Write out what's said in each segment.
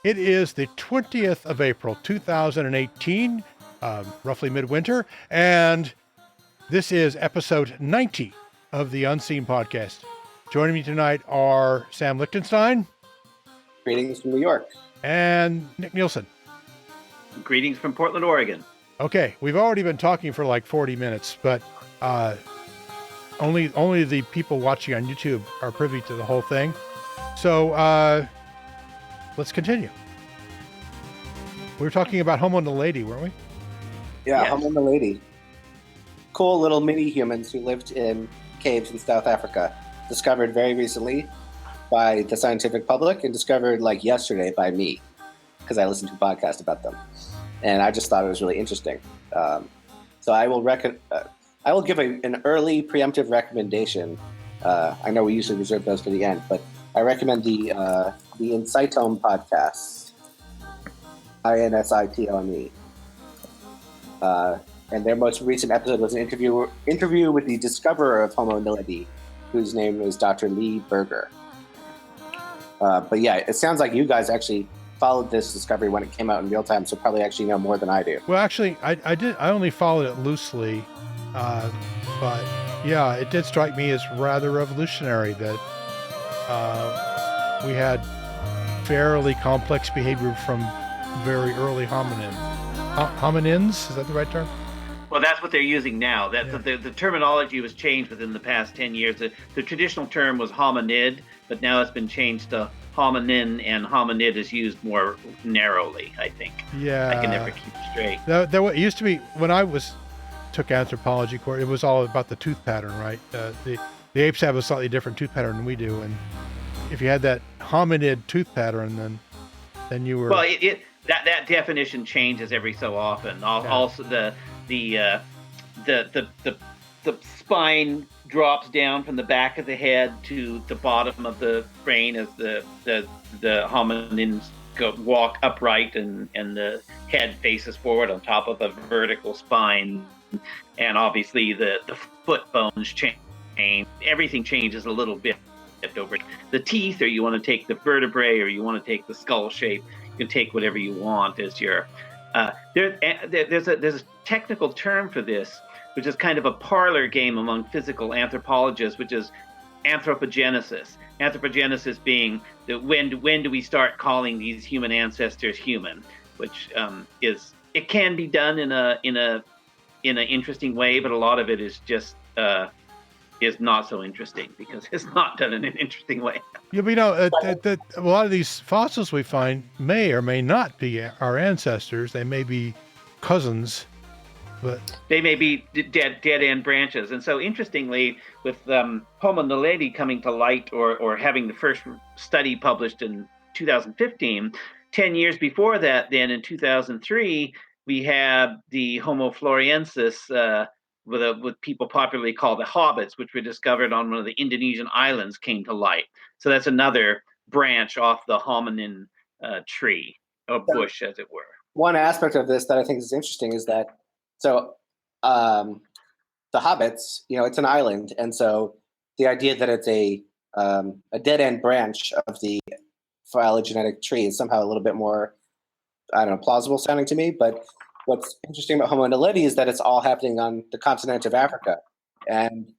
It is the 20th of April, 2018, roughly midwinter, and this is episode 90 of the Unseen Podcast. Joining me tonight are Sam Lichtenstein. Greetings from New York. And Nick Nielsen. Greetings from Portland, Oregon. Okay, we've already been talking for like 40 minutes, but only the people watching on YouTube are privy to the whole thing. So let's continue. We were talking about Homo Naledi, weren't we? Yeah, Yes. Homo Naledi. Cool little mini humans who lived in caves in South Africa. Discovered very recently by the scientific public and discovered like yesterday by me because I listened to a podcast about them. And I just thought it was really interesting. So I will give an early preemptive recommendation. I know we usually reserve those for the end, but I recommend the Insitome podcast, Insitome. And their most recent episode was an interview with the discoverer of Homo Naledi, whose name is Dr. Lee Berger. But yeah, it sounds like you guys actually followed this discovery when it came out in real time, so probably actually know more than I do. Well, actually, I did. I only followed it loosely, but yeah, it did strike me as rather revolutionary that we had fairly complex behavior from very early hominins. Is that the right term? Well, that's what they're using now. The terminology was changed within the past 10 years. The traditional term was hominid, but now it's been changed to hominin, and hominid is used more narrowly, I think. Yeah. I can never keep straight. It used to be, when I took anthropology course, it was all about the tooth pattern, right? The apes have a slightly different tooth pattern than we do, and if you had that hominid tooth pattern, then you were... Well, that definition changes every so often. Also, the spine drops down from the back of the head to the bottom of the brain as the hominins walk upright, and the head faces forward on top of a vertical spine. And obviously the foot bones change. Everything changes a little bit over the teeth, or you want to take the vertebrae, or you want to take the skull shape. You can take whatever you want as your... There's a technical term for this, which is kind of a parlor game among physical anthropologists, which is anthropogenesis. Anthropogenesis being when do we start calling these human ancestors human, which it can be done in an interesting way, but a lot of it is just is not so interesting because it's not done in an interesting way. Yeah, but a lot of these fossils we find may or may not be our ancestors. They may be cousins, but they may be dead end branches. And so, interestingly, with Homo naledi coming to light, or having the first study published in 2015, 10 years before that, then in 2003, we had the Homo floresiensis. With people popularly called the hobbits, which were discovered on one of the Indonesian islands, came to light. So that's another branch off the hominin tree, or bush, as it were. One aspect of this that I think is interesting is that, so the hobbits, it's an island, and so the idea that it's a dead-end branch of the phylogenetic tree is somehow a little bit more, I don't know, plausible sounding to me, but what's interesting about Homo naledi is that it's all happening on the continent of Africa. And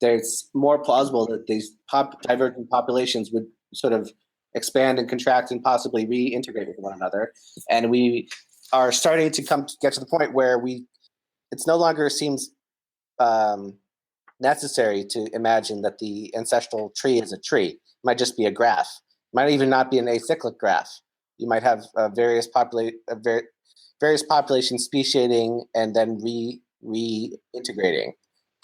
it's more plausible that these divergent populations would sort of expand and contract and possibly reintegrate with one another. And we are starting to get to the point where it's no longer seems necessary to imagine that the ancestral tree is a tree. It might just be a graph. It might even not be an acyclic graph. You might have various populations speciating and then reintegrating.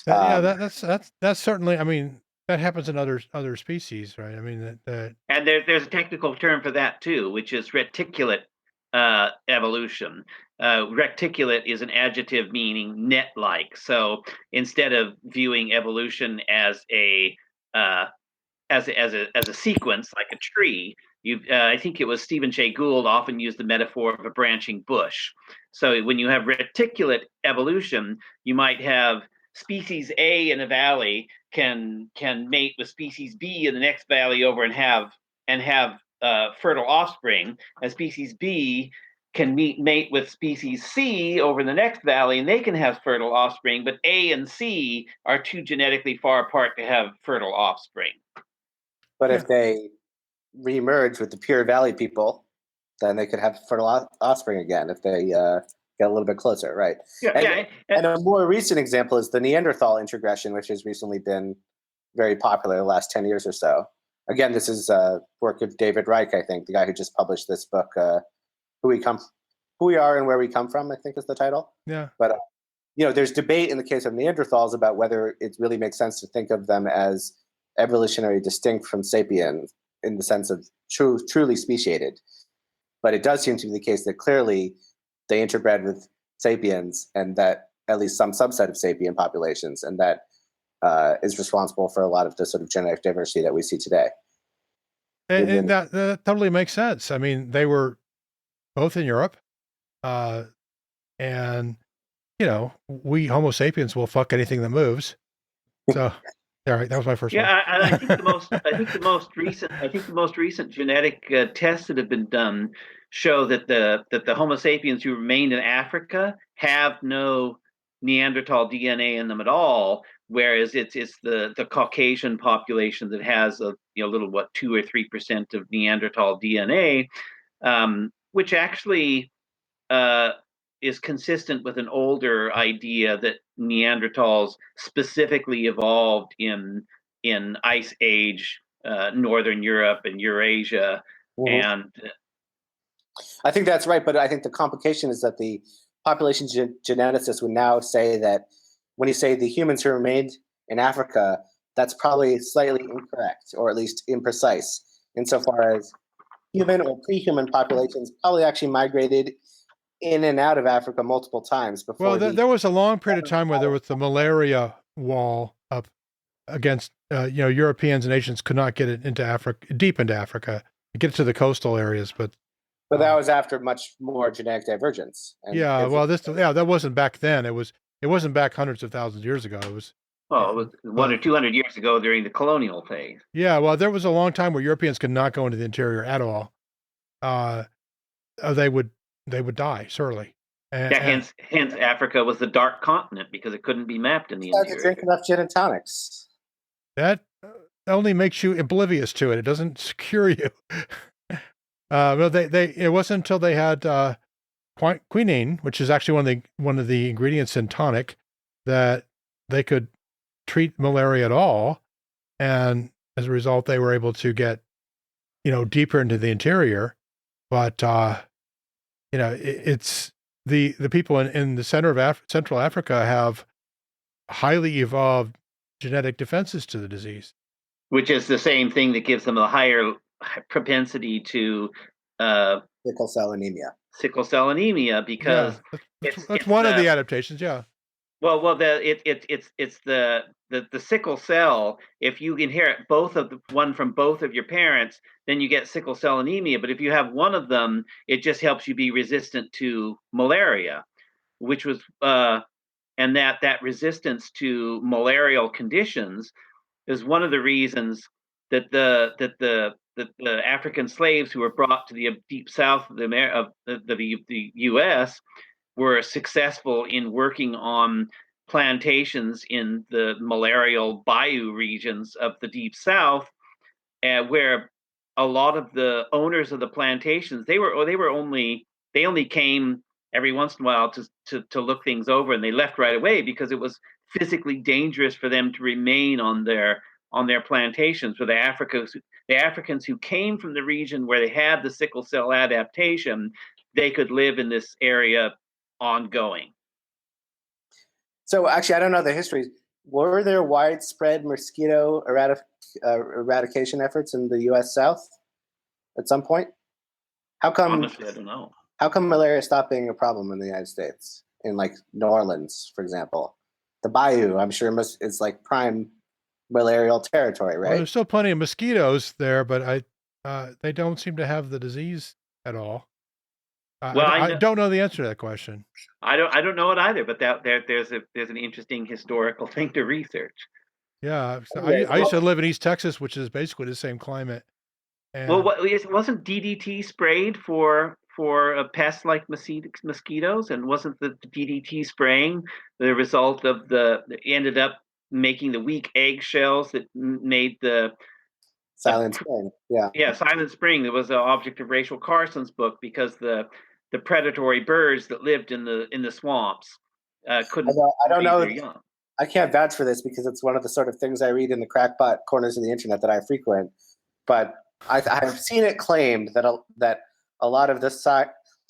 That's certainly. I mean, that happens in other species, right? I mean that. And there's a technical term for that too, which is reticulate evolution. Reticulate is an adjective meaning net-like. So instead of viewing evolution as a sequence like a tree, I think it was Stephen Jay Gould often used the metaphor of a branching bush. So when you have reticulate evolution, you might have species A in a valley can mate with species B in the next valley over and have fertile offspring, and species B can mate with species C over the next valley, and they can have fertile offspring, but A and C are too genetically far apart to have fertile offspring. But if they reemerge with the Pure Valley people, then they could have fertile offspring again if they get a little bit closer, right? And a more recent example is the Neanderthal introgression, which has recently been very popular the last 10 years or so. Again, this is work of David Reich, I think, the guy who just published this book, Who We Are and Where We Come From, I think is the title. Yeah. But, there's debate in the case of Neanderthals about whether it really makes sense to think of them as evolutionary distinct from sapiens in the sense of truly speciated. But it does seem to be the case that clearly they interbred with sapiens, and that at least some subset of sapien populations, and that is responsible for a lot of the sort of genetic diversity that we see today. And that totally makes sense. I mean, they were both in Europe, and we Homo sapiens will fuck anything that moves. So, all right, that was my first one. Yeah, I think the most recent genetic tests that have been done show that the Homo sapiens who remained in Africa have no Neanderthal DNA in them at all, whereas it's the Caucasian population that has a little 2 or 3% of Neanderthal DNA, which actually is consistent with an older idea that Neanderthals specifically evolved in Ice Age, Northern Europe and Eurasia. Mm-hmm. And I think that's right, but I think the complication is that the population geneticists would now say that when you say the humans who remained in Africa, that's probably slightly incorrect, or at least imprecise, insofar as human or pre-human populations probably actually migrated in and out of Africa multiple times before. Well, there was a long period of time where there was the malaria wall up against, Europeans and Asians could not get it into Africa, deep into Africa, get to the coastal areas, but that was after much more genetic divergence. That wasn't back then. It wasn't back hundreds of thousands of years ago. It was 100 or 200 years ago during the colonial phase. Yeah, well, there was a long time where Europeans could not go into the interior at all. They would die, surely. Hence Africa was the dark continent, because it couldn't be mapped in the interior. Drink enough gin and tonics. That only makes you oblivious to it. It doesn't secure you. It wasn't until they had quinine, which is actually one of the ingredients in tonic, that they could treat malaria at all, and as a result, they were able to get deeper into the interior. But it's the people in the center of Central Africa have highly evolved genetic defenses to the disease, which is the same thing that gives them a higher propensity to sickle cell anemia. Because that's one of the adaptations. Yeah. Well, it's the sickle cell. If you inherit one from both of your parents, then you get sickle cell anemia. But if you have one of them, it just helps you be resistant to malaria, which was and that resistance to malarial conditions is one of the reasons that the African slaves who were brought to the deep south of the U.S. were successful in working on plantations in the malarial Baiju regions of the deep south, where a lot of the owners of the plantations they only came every once in a while to look things over, and they left right away because it was physically dangerous for them to remain on their plantations. For the Africans who came from the region where they had the sickle cell adaptation, they could live in this area ongoing. So actually, I don't know the history. Were there widespread mosquito eradication efforts in the U.S. South at some point? How come? Honestly, I don't know. How come malaria stopped being a problem in the United States? In like New Orleans, for example, the Bayou, I'm sure is like prime malarial territory, right? Well, there's still plenty of mosquitoes there, but they don't seem to have the disease at all. I don't know the answer to that question. I don't know it either, but there's an interesting historical thing to research. Yeah, I used to live in East Texas, which is basically the same climate. And wasn't DDT sprayed for a pest like mosquitoes, and wasn't the DDT spraying the result of ended up making the weak eggshells that made the Silent Spring. Yeah. Silent Spring. There was an object of Rachel Carson's book because the predatory birds that lived in the swamps couldn't I don't raise know. their young. I can't vouch for this because it's one of the sort of things I read in the crackpot corners of the internet that I frequent. But I've seen it claimed that a lot of this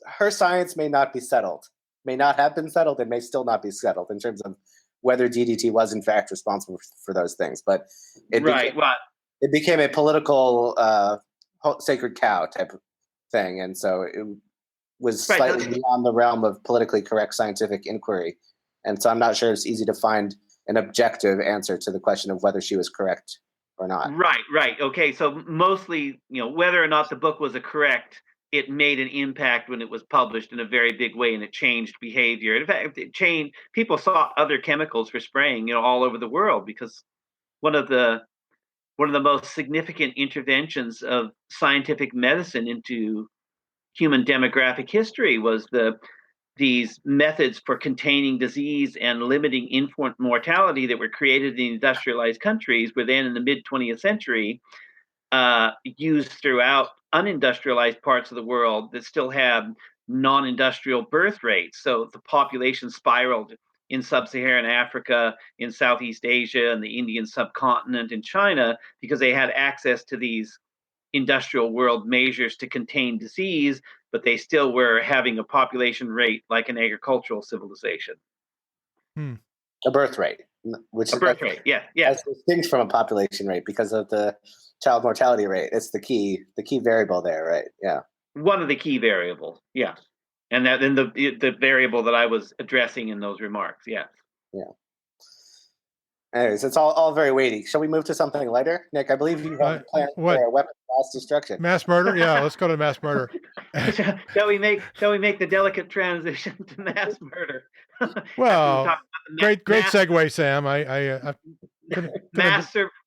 her science may not be settled, may not have been settled, and may still not be settled in terms of whether DDT was in fact responsible for those things. But it became a political sacred cow type of thing, and so it was slightly beyond the realm of politically correct scientific inquiry. And so I'm not sure it's easy to find an objective answer to the question of whether she was correct or not. Right. Okay, so mostly, whether or not the book was correct, it made an impact when it was published in a very big way, and it changed behavior. In fact, people saw other chemicals for spraying, all over the world, because one of the most significant interventions of scientific medicine into human demographic history was these methods for containing disease and limiting infant mortality that were created in industrialized countries were then in the mid 20th century used throughout unindustrialized parts of the world that still have non-industrial birth rates. So the population spiraled in sub-Saharan Africa, in Southeast Asia, and the Indian subcontinent, in China, because they had access to these industrial world measures to contain disease, but they still were having a population rate like an agricultural civilization. A birth rate, which a birth rate, yeah. That's distinct from a population rate because of the child mortality rate. It's the key variable there, right? Yeah. One of the key variables, yeah. And then the variable that I was addressing in those remarks, yeah. Yeah. Anyways, it's all very weighty. Shall we move to something lighter? Nick, I believe you have a plan for a weapon of mass destruction. Mass murder? Yeah, let's go to mass murder. Shall we make the delicate transition to mass murder? Well, great segue, Sam.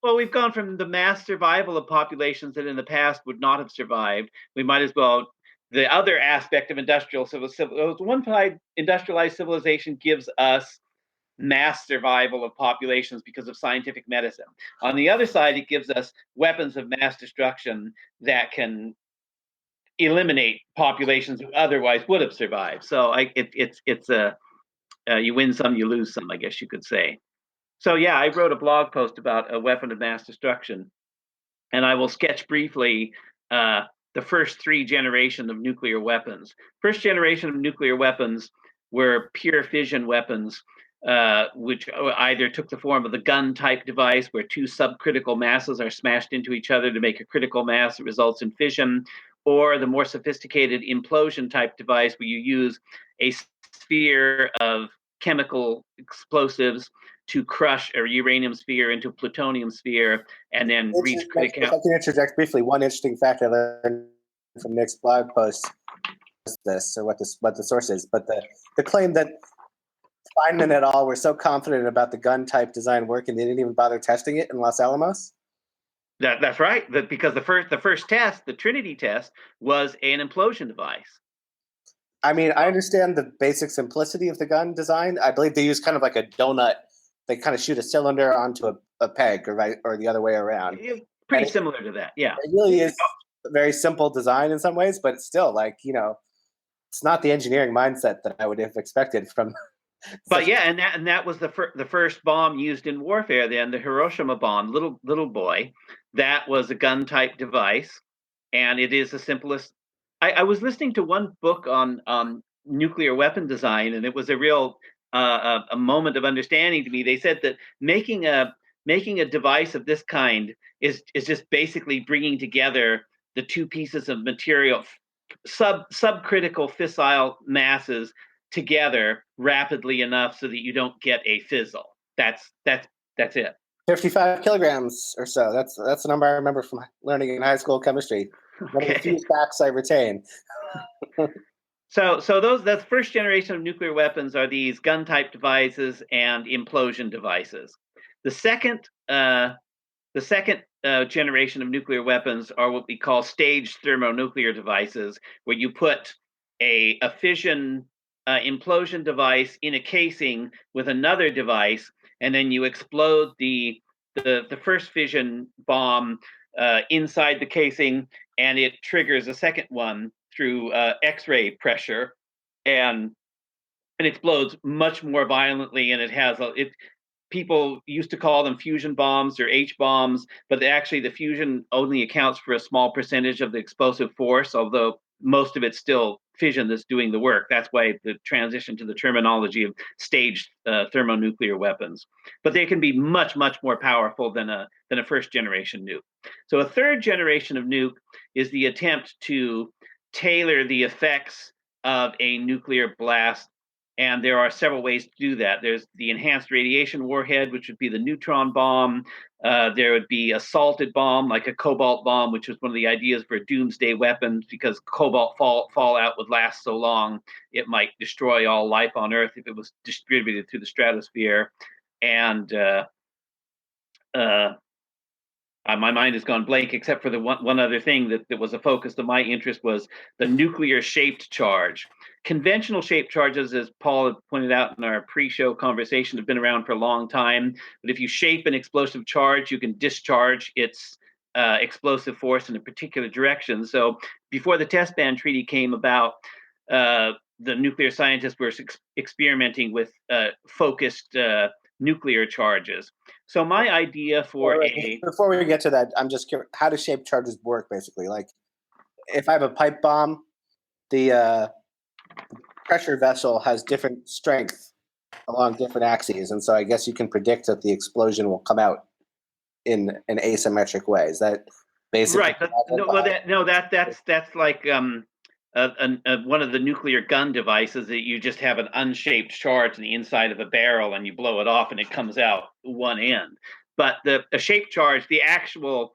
Well, we've gone from the mass survival of populations that in the past would not have survived. We might as well. The other aspect of industrialized civilization gives us mass survival of populations because of scientific medicine. On the other side, it gives us weapons of mass destruction that can eliminate populations who otherwise would have survived. So it's you win some, you lose some, I guess you could say. So yeah, I wrote a blog post about a weapon of mass destruction, and I will sketch briefly the first three generations of nuclear weapons. First generation of nuclear weapons were pure fission weapons, which either took the form of the gun-type device, where two subcritical masses are smashed into each other to make a critical mass that results in fission, or the more sophisticated implosion-type device, where you use a sphere of chemical explosives to crush a uranium sphere into a plutonium sphere and then reach criticality. If I can interject briefly, one interesting fact I learned from Nick's blog post is this, or what the source is, but the claim that Feynman et al. Were so confident about the gun type design working, they didn't even bother testing it in Los Alamos. That's right. Because the first test, the Trinity test, was an implosion device. I mean, I understand the basic simplicity of the gun design. I believe they use kind of like a donut. They kind of shoot a cylinder onto a peg, or the other way around. Pretty similar to that, yeah. It really is a very simple design in some ways, but it's still it's not the engineering mindset that I would have expected from. But yeah, and that was the first bomb used in warfare. Then the Hiroshima bomb, little boy, that was a gun type device, and it is the simplest. I was listening to one book on nuclear weapon design, and it was a real a moment of understanding to me. They said that making a device of this kind is just basically bringing together the two pieces of material, subcritical fissile masses, together rapidly enough so that you don't get a fizzle. That's it. 55 kilograms or so. That's the number I remember from learning in high school chemistry. One of the few facts I retain. So that first generation of nuclear weapons are these gun type devices and implosion devices. The second The second generation of nuclear weapons are what we call staged thermonuclear devices, where you put a fission implosion device in a casing with another device, and then you explode the first fission bomb inside the casing, and it triggers a second one through X-ray pressure, and it explodes much more violently, and it has people used to call them fusion bombs or H bombs, but actually the fusion only accounts for a small percentage of the explosive force, although most of it's still fission that's doing the work. That's why the transition to the terminology of staged thermonuclear weapons. But they can be much, much more powerful than a first generation nuke. So a third generation of nuke is the attempt to tailor the effects of a nuclear blast, and there are several ways to do that. There's the enhanced radiation warhead, which would be the neutron bomb. There would be a salted bomb, like a cobalt bomb, which was one of the ideas for doomsday weapons, because cobalt fallout would last so long, it might destroy all life on Earth if it was distributed through the stratosphere. And my mind has gone blank, except for the one other thing that was a focus of my interest was the nuclear shaped charge. Conventional shaped charges, as Paul had pointed out in our pre-show conversation, have been around for a long time. But if you shape an explosive charge, you can discharge its explosive force in a particular direction. So before the Test Ban Treaty came about, the nuclear scientists were experimenting with focused nuclear charges. So my idea for before we get to that, I'm just curious, how do shaped charges work, basically? Like, if I have a pipe bomb, the pressure vessel has different strength along different axes, and so I guess you can predict that the explosion will come out in an asymmetric way. Is that basically right? But that's like one of the nuclear gun devices, that you just have an unshaped charge in the inside of a barrel and you blow it off and it comes out one end. But a shaped charge, the actual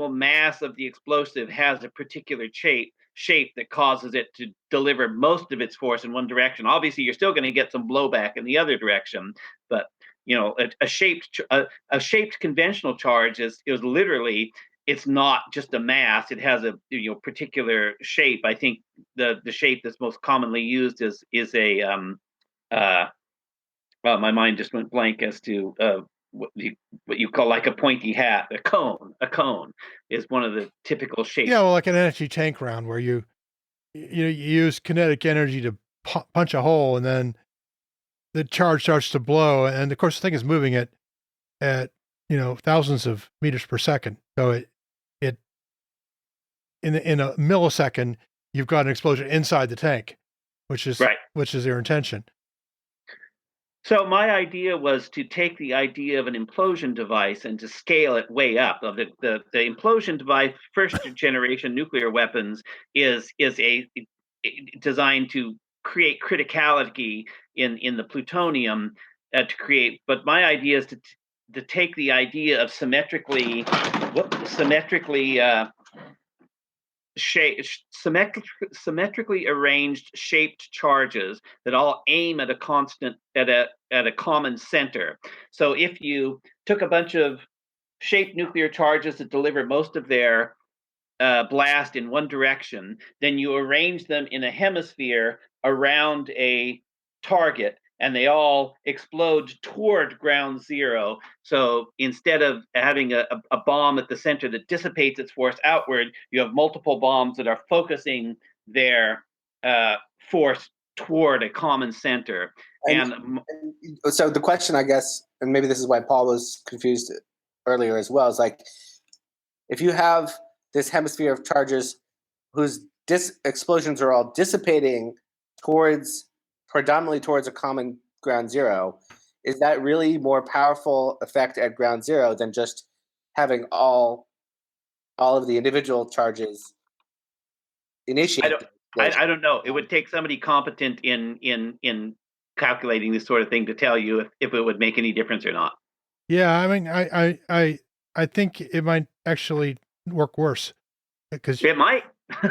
mass of the explosive has a particular shape that causes it to deliver most of its force in one direction. Obviously, you're still going to get some blowback in the other direction, but a shaped conventional charge is literally, it's not just a mass, it has a particular shape. I think the shape that's most commonly used is a my mind just went blank as to what you call like a pointy hat. A cone is one of the typical shapes. Yeah, well, like an energy tank round where you use kinetic energy to punch a hole, and then the charge starts to blow, and of course the thing is moving at thousands of meters per second. So it in a millisecond, you've got an explosion inside the tank, which is right. Which is their intention. So my idea was to take the idea of an implosion device and to scale it way up. The implosion device, first generation nuclear weapons, is designed to create criticality in the plutonium to create. But my idea is to take the idea of symmetrically symmetrically arranged shaped charges that all aim at a common center. So if you took a bunch of shaped nuclear charges that deliver most of their blast in one direction, then you arrange them in a hemisphere around a target, and they all explode toward ground zero. So instead of having a bomb at the center that dissipates its force outward, you have multiple bombs that are focusing their force toward a common center. And so the question, I guess, and maybe this is why Paul was confused earlier as well, is like, if you have this hemisphere of charges whose explosions are all dissipating predominantly towards a common ground zero, is that really more powerful effect at ground zero than just having all of the individual charges initiate? I don't know. It would take somebody competent in calculating this sort of thing to tell you if it would make any difference or not. Yeah, I mean, I think it might actually work worse, because it might.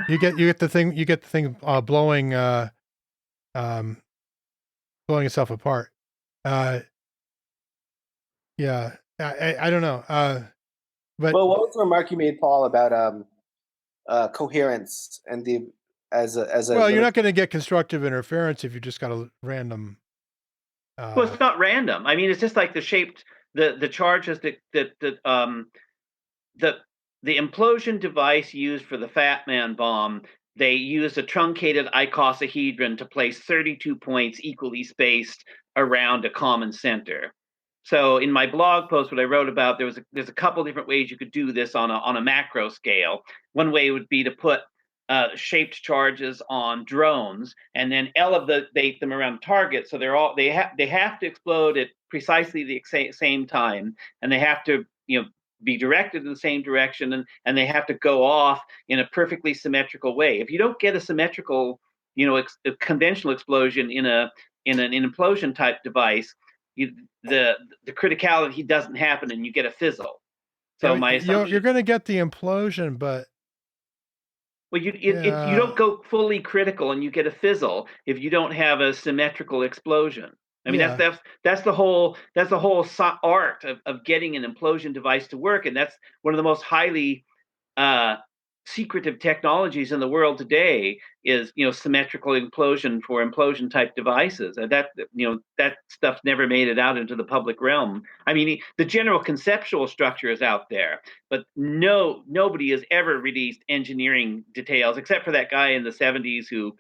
you get the thing blowing blowing itself apart. Yeah, I don't know. But Well, what was the remark you made, Paul, about coherence and as a well, you're not going to get constructive interference if you just got a random. Well, it's not random. I mean, it's just like the charges the implosion device used for the Fat Man bomb. They used a truncated icosahedron to place 32 points equally spaced around a common center. So in my blog post, what I wrote about, there's a couple different ways you could do this on a macro scale. One way would be to put shaped charges on drones and then elevate them around the target, so they have to explode at precisely the same time, and they have to be directed in the same direction, and they have to go off in a perfectly symmetrical way. If you don't get a symmetrical, a conventional explosion in an implosion type device, the criticality doesn't happen, and you get a fizzle. So my assumption, you're going to get the implosion, but well, you don't go fully critical, and you get a fizzle if you don't have a symmetrical explosion. I mean, that's the whole art of getting an implosion device to work, and that's one of the most highly secretive technologies in the world today is symmetrical implosion for implosion type devices. And that stuff's never made it out into the public realm. I mean, the general conceptual structure is out there, but nobody has ever released engineering details except for that guy in the 70s who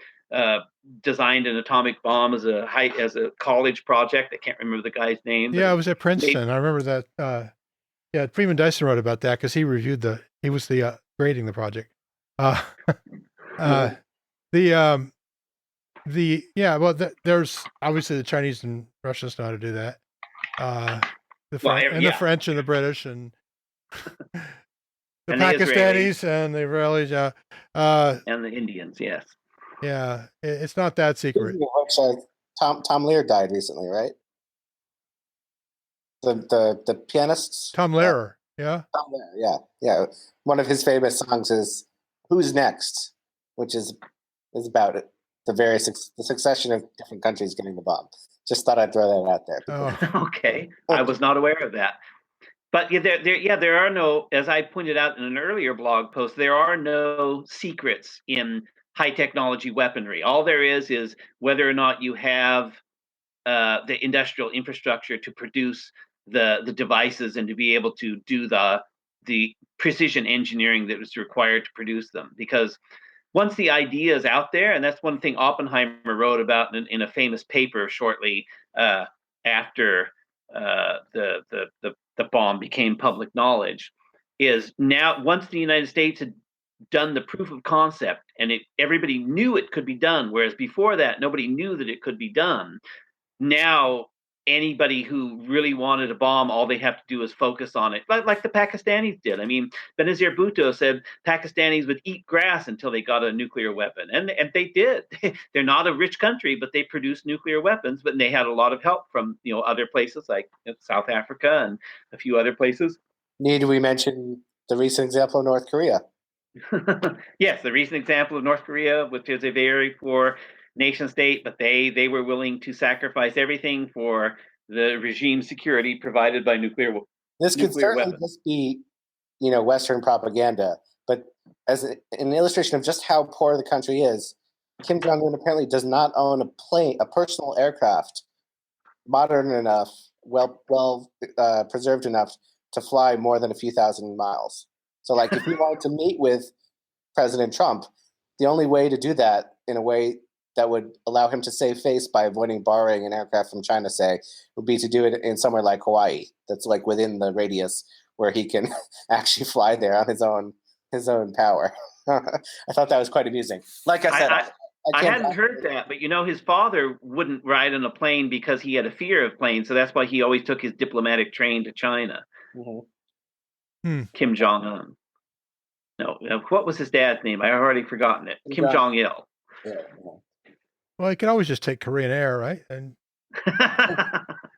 designed an atomic bomb as a college project. I can't remember the guy's name. Yeah, it was at Princeton. I remember that. Yeah, Freeman Dyson wrote about that because he was grading the project. There's obviously the Chinese and Russians know how to do that. The French and the British and the Pakistanis and the Israelis, and the Indians, yes. Yeah, it's not that secret. Tom Lear died recently, right? The pianist Tom Lehrer, yeah. Tom Lehrer, yeah. One of his famous songs is "Who's Next," which is about it, the succession of different countries getting the bomb. Just thought I'd throw that out there. Oh. Okay, I was not aware of that. But there are no, as I pointed out in an earlier blog post, there are no secrets in high technology weaponry. All there is whether or not you have the industrial infrastructure to produce the devices and to be able to do the precision engineering that is required to produce them. Because once the idea is out there, and that's one thing Oppenheimer wrote about in a famous paper shortly after the bomb became public knowledge, is now once the United States had done the proof of concept and everybody knew it could be done, whereas before that nobody knew that it could be done. Now anybody who really wanted a bomb, all they have to do is focus on it, like the Pakistanis did. I mean, Benazir Bhutto said Pakistanis would eat grass until they got a nuclear weapon, and they did. They're not a rich country, but they produced nuclear weapons, but they had a lot of help from other places like South Africa and a few other places. Need we mention the recent example of North Korea? Yes, the recent example of North Korea, which is a very poor nation state, but they were willing to sacrifice everything for the regime security provided by nuclear weapons. This could certainly just be, Western propaganda, but as an illustration of just how poor the country is, Kim Jong-un apparently does not own a personal aircraft, modern enough, well preserved enough to fly more than a few thousand miles. So, like, if he wanted to meet with President Trump, the only way to do that in a way that would allow him to save face by avoiding borrowing an aircraft from China, say, would be to do it in somewhere like Hawaii, that's like within the radius where he can actually fly there on his own power. I thought that was quite amusing. Like I said, I hadn't heard that, but his father wouldn't ride on a plane because he had a fear of planes, so that's why he always took his diplomatic train to China. Mm-hmm. Kim Jong-un. No, what was his dad's name? I've already forgotten it. Kim Jong-il. Yeah. Well, you can always just take Korean Air, right? And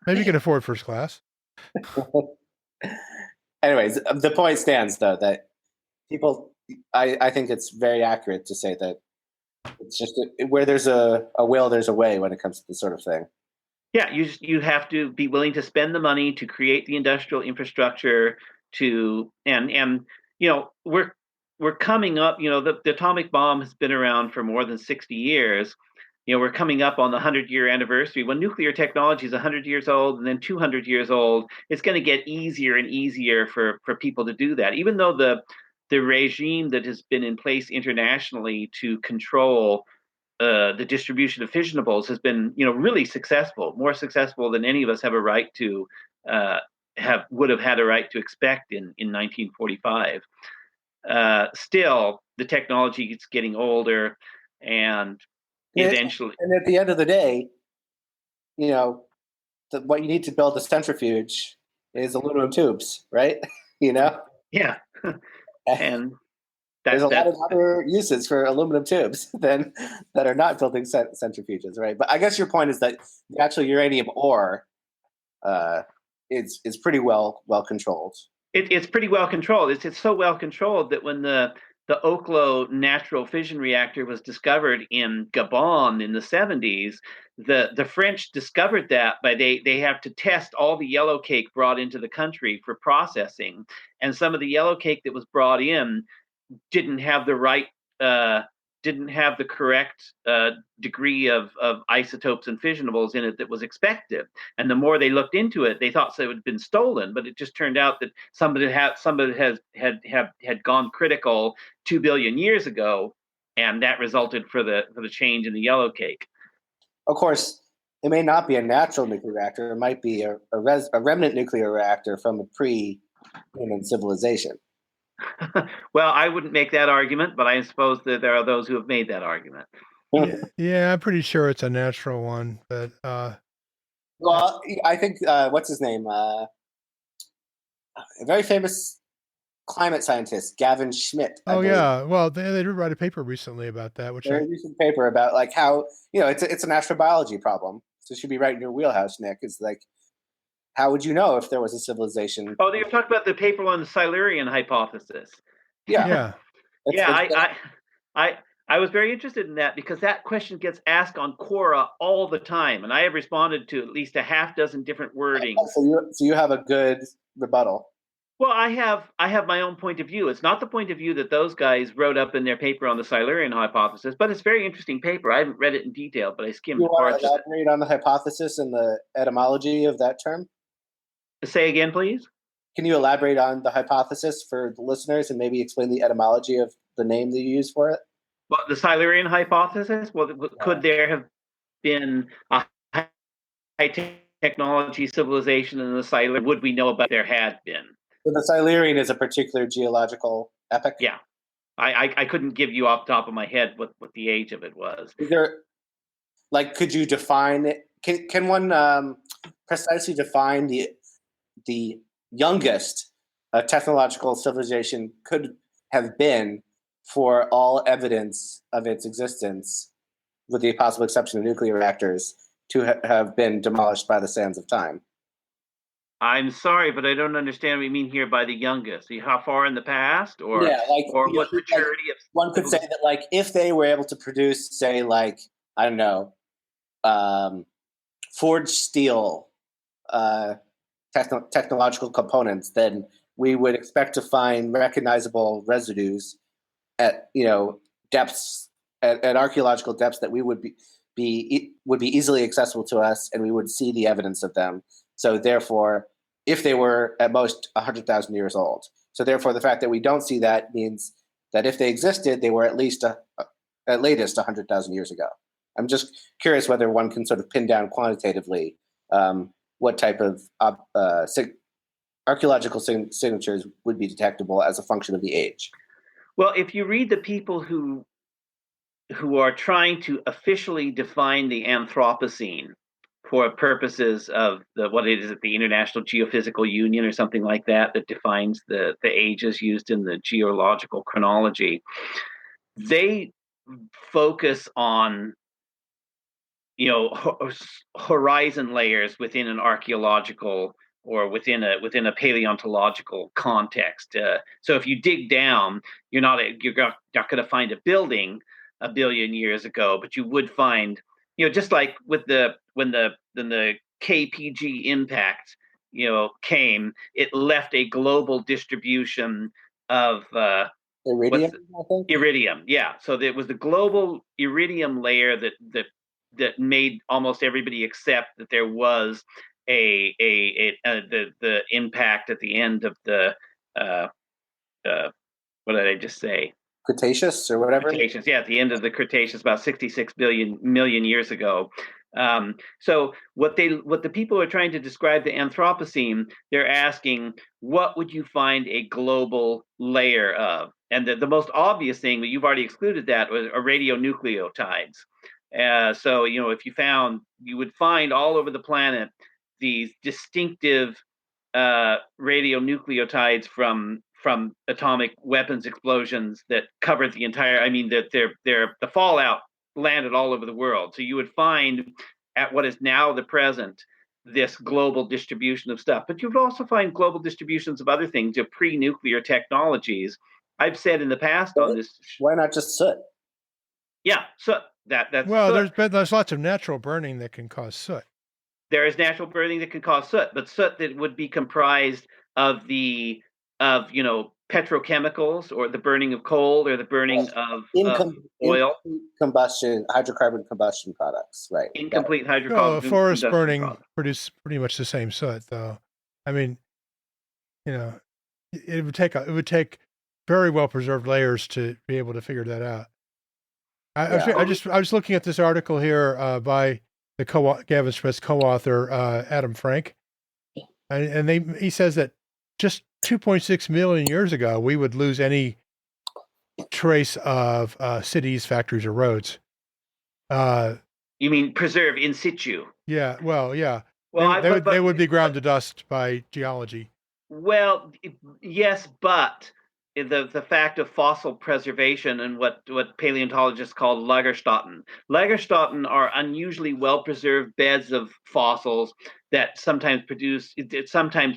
maybe you can afford first class. Anyways, the point stands, though, that people, I think it's very accurate to say that it's just where there's a will, there's a way when it comes to this sort of thing. Yeah, you have to be willing to spend the money to create the industrial infrastructure to and we're coming up. The atomic bomb has been around for more than 60 years. We're coming up on the 100-year anniversary. When nuclear technology is 100 years old and then 200 years old, it's going to get easier and easier for people to do that. Even though the regime that has been in place internationally to control the distribution of fissionables has been, really successful, more successful than any of us have a right to would have had a right to expect in 1945. Still, the technology is getting older, and eventually, and at the end of the day, what you need to build a centrifuge is aluminum tubes, right? Yeah, and there's a lot of other uses for aluminum tubes that are not building centrifuges, right? But I guess your point is that the actual uranium ore is pretty well controlled. It's pretty well controlled. It's so well controlled that when the Oklo natural fission reactor was discovered in Gabon in the 70s, the French discovered that by they have to test all the yellow cake brought into the country for processing, and some of the yellow cake that was brought in didn't have the correct degree of isotopes and fissionables in it that was expected. And the more they looked into it, they thought it had been stolen, but it just turned out that somebody had gone critical 2 billion years ago, and that resulted for the change in the yellow cake. Of course, it may not be a natural nuclear reactor. It might be a remnant nuclear reactor from a pre-human civilization. Well, I wouldn't make that argument, but I suppose that there are those who have made that argument. Yeah, I'm pretty sure it's a natural one, but well, I think what's his name? A very famous climate scientist, Gavin Schmidt. Oh yeah, well they did write a paper recently about that, which very recent paper about like how it's an astrobiology problem. So it should be right in your wheelhouse, Nick. It's like, how would you know if there was a civilization? Oh, they were talking about the paper on the Silurian hypothesis. Yeah. I was very interested in that because that question gets asked on Quora all the time, and I have responded to at least a half dozen different wordings. So you have a good rebuttal. Well, I have my own point of view. It's not the point of view that those guys wrote up in their paper on the Silurian hypothesis, but it's a very interesting paper. I haven't read it in detail, but I skimmed parts of it. You want to elaborate on the hypothesis and the etymology of that term? Say again, please. Can you elaborate on the hypothesis for the listeners and maybe explain the etymology of the name that you use for it? Well, the Silurian hypothesis? Well, could there have been a high technology civilization in the Silurian? Would we know about there had been? So the Silurian is a particular geological epoch? Yeah. I couldn't give you off the top of my head what the age of it was. Is there, could you define it? Can one precisely define the youngest technological civilization could have been for all evidence of its existence, with the possible exception of nuclear reactors, to have been demolished by the sands of time? I'm sorry, but I don't understand what you mean here by the youngest. How far in the past, or what maturity of? One could say that, if they were able to produce, say, I don't know, forged steel, technological components, then we would expect to find recognizable residues at depths, at archaeological depths that we would be easily accessible to us, and we would see the evidence of them. So therefore, if they were at most 100,000 years old, so therefore the fact that we don't see that means that if they existed, they were at least at latest 100,000 years ago. I'm just curious whether one can sort of pin down quantitatively what type of archaeological signatures would be detectable as a function of the age. Well, if you read the people who are trying to officially define the Anthropocene for purposes of the International Geophysical Union or something like that defines the ages used in the geological chronology, they focus on horizon layers within an archaeological or within a paleontological context. So if you dig down, you're not going to find a building a billion years ago, but you would find, just like with when the KPG impact came, it left a global distribution of Iridium, I think. Iridium. Yeah, so it was the global iridium layer that made almost everybody accept that there was the impact at the end of the what did I just say? Cretaceous or whatever. Cretaceous, yeah, at the end of the Cretaceous, about 66 million years ago. So what the people are trying to describe the Anthropocene, they're asking, what would you find a global layer of? And the most obvious thing, but you've already excluded that, was radionucleotides. So if you would find all over the planet these distinctive radionucleotides from atomic weapons explosions that covered the entire. I mean, that the fallout landed all over the world. So you would find at what is now the present this global distribution of stuff, but you'd also find global distributions of other things, of pre-nuclear technologies. I've said in the past on this. Why not just soot? Yeah, soot. That's well, soot. there's lots of natural burning that can cause soot. There is natural burning that can cause soot, but soot that would be comprised of petrochemicals, or the burning of coal, or the burning of oil. Combustion, hydrocarbon combustion products, right? Incomplete hydrocarbon. Forest burning produce pretty much the same soot, though. I mean, it would take very well preserved layers to be able to figure that out. I was looking at this article here by the Gavin Smith's co-author Adam Frank, and he says that just 2.6 million years ago we would lose any trace of cities, factories, or roads. You mean preserve in situ? Yeah. Well, yeah. Well, they would be ground to dust by geology. Well, yes, but the fact of fossil preservation and what paleontologists call lagerstätten. Lagerstätten are unusually well preserved beds of fossils that sometimes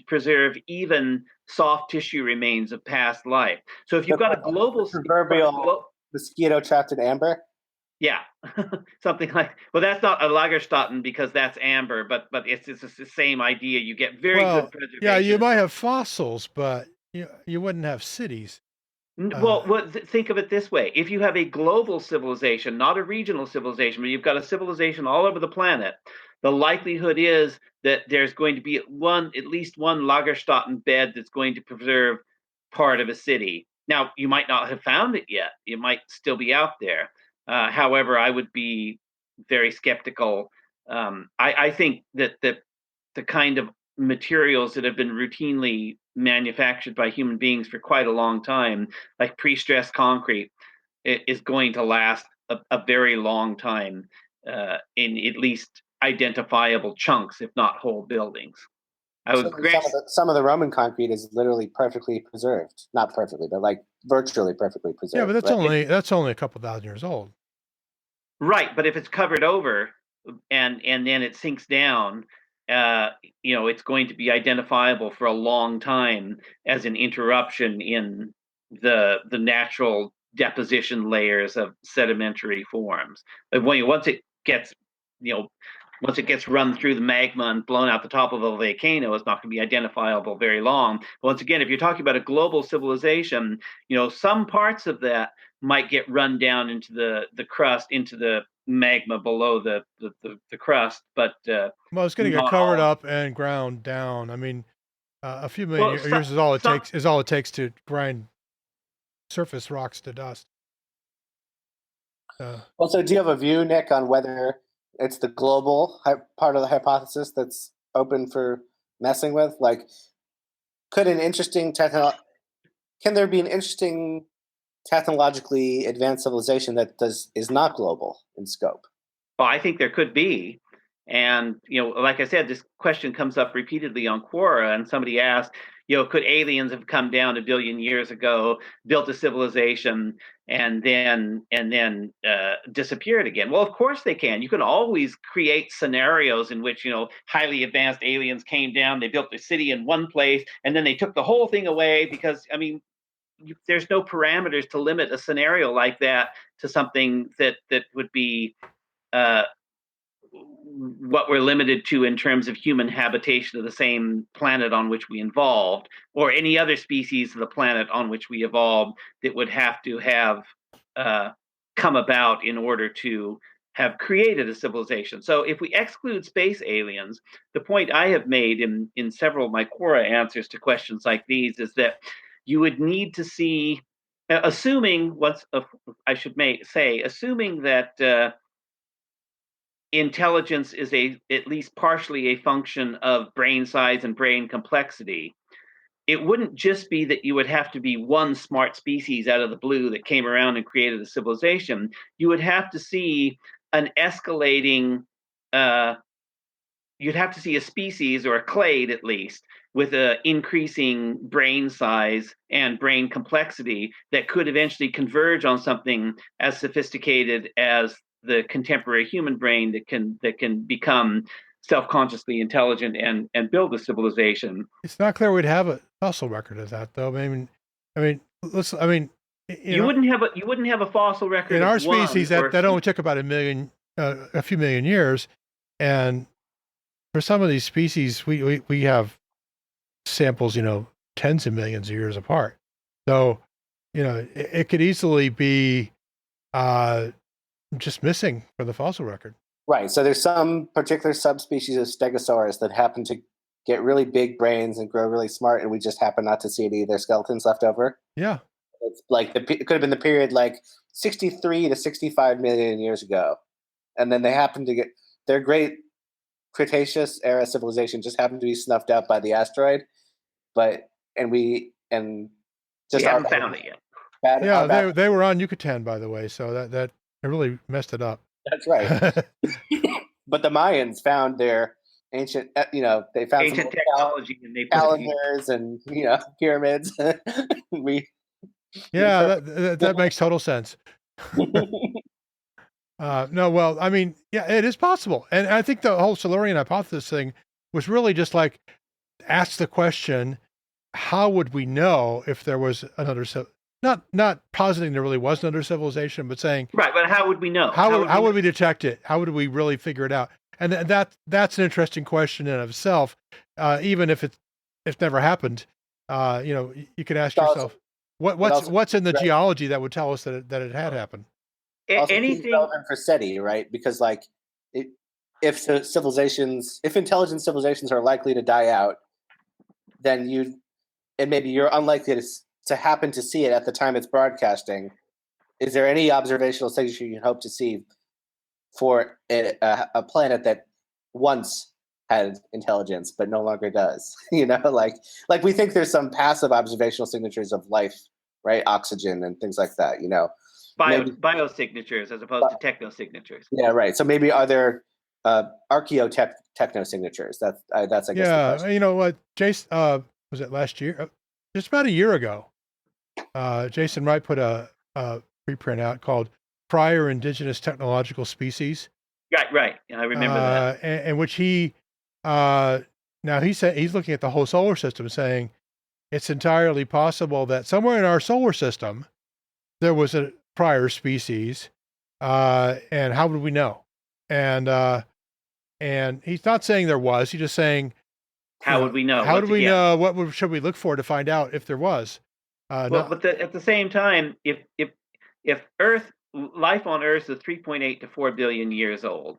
preserve even soft tissue remains of past life. So if you've got a global proverbial mosquito trapped in amber. Yeah, something like. Well, that's not a lagerstätten because that's amber, but it's the same idea. You get very good preservation. Yeah, you might have fossils, but you wouldn't have cities. Well, think of it this way: if you have a global civilization, not a regional civilization, but you've got a civilization all over the planet, the likelihood is that there's going to be at least one lagerstätten bed that's going to preserve part of a city. Now, you might not have found it yet; it might still be out there. However, I would be very skeptical. I think that the kind of materials that have been routinely manufactured by human beings for quite a long time, like pre-stressed concrete, is going to last a very long time in at least identifiable chunks, if not whole buildings. Some of the Roman concrete is literally perfectly preserved. Not perfectly, but like virtually perfectly preserved. Yeah, but that's only a couple thousand years old. Right, but if it's covered over and then it sinks down, it's going to be identifiable for a long time as an interruption in the natural deposition layers of sedimentary forms. But once it gets run through the magma and blown out the top of a volcano, it's not going to be identifiable very long. But once again, if you're talking about a global civilization, some parts of that might get run down into the crust, into the magma below the crust, but well, it's going to get covered up and ground down. I mean, a few million years is all it takes to grind surface rocks to dust. Also, do you have a view, Nick, on whether it's the global part of the hypothesis that's open for messing with? Like, can there be an interesting technologically advanced civilization that is not global in scope? Well, I think there could be. And, like I said, this question comes up repeatedly on Quora, and somebody asked, could aliens have come down 1 billion years ago, built a civilization, and then disappeared again? Well, of course they can. You can always create scenarios in which, highly advanced aliens came down, they built a city in one place, and then they took the whole thing away because, there's no parameters to limit a scenario like that to something that would be what we're limited to in terms of human habitation of the same planet on which we evolved, or any other species of the planet on which we evolved that would have to have come about in order to have created a civilization. So if we exclude space aliens, the point I have made in several of my Quora answers to questions like these is that you would need to see, assuming assuming that intelligence is at least partially a function of brain size and brain complexity, it wouldn't just be that you would have to be one smart species out of the blue that came around and created a civilization. You would have to see an escalating, you'd have to see a species, or a clade at least, with an increasing brain size and brain complexity that could eventually converge on something as sophisticated as the contemporary human brain that can become self-consciously intelligent and build a civilization. It's not clear we'd have a fossil record of that, though. You wouldn't have a fossil record in of our species that only took about a few million years, and for some of these species, we have samples, tens of millions of years apart. So, it could easily be just missing for the fossil record. Right. So there's some particular subspecies of Stegosaurus that happen to get really big brains and grow really smart, and we just happen not to see any of their skeletons left over. Yeah. It's like it could have been the period like 63 to 65 million years ago. And then they happen to get their great Cretaceous era civilization just happened to be snuffed out by the asteroid. We haven't found it yet. Yeah, they were on Yucatan, by the way, so that really messed it up. That's right. But the Mayans found their ancient, they found ancient technology, and they calendars and pyramids. That makes total sense. No, well, it is possible, and I think the whole Silurian hypothesis thing was really just like ask the question: how would we know if there was another? Not positing there really was another civilization, but saying right. But how would we know? How would we detect it? How would we really figure it out? And that's an interesting question in of itself. Even if it's never happened, you could ask yourself, what's in the geology that would tell us that it had happened? Anything relevant for SETI, right? Because if intelligent civilizations are likely to die out, then maybe you're unlikely to happen to see it at the time it's broadcasting. Is there any observational signature you can hope to see for a planet that once had intelligence but no longer does? Like we think there's some passive observational signatures of life, right? Oxygen and things like that. Biosignatures as opposed to technosignatures. Yeah, right. So maybe are there technosignatures? That's I guess. Yeah, you know what, Jason? Was it last year? Just about a year ago. Jason Wright put a preprint out called "Prior Indigenous Technological Species." Right. I remember that. And which now he said he's looking at the whole solar system, saying it's entirely possible that somewhere in our solar system there was a prior species, and how would we know? And he's not saying there was. He's just saying, how would we know? How do we know? What should we look for to find out if there was? But at the same time, if life on Earth is 3.8 to 4 billion years old,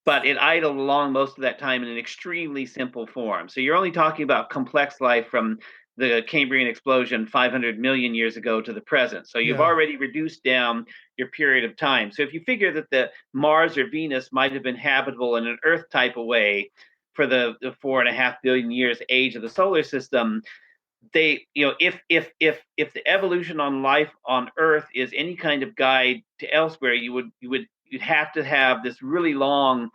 but it idled along most of that time in an extremely simple form. So you're only talking about complex life from the Cambrian explosion 500 million years ago to the present. So you've already reduced down your period of time. So if you figure that the Mars or Venus might have been habitable in an Earth type of way for the 4.5 billion years age of the solar system, if the evolution on life on Earth is any kind of guide to elsewhere, you'd have to have this really long,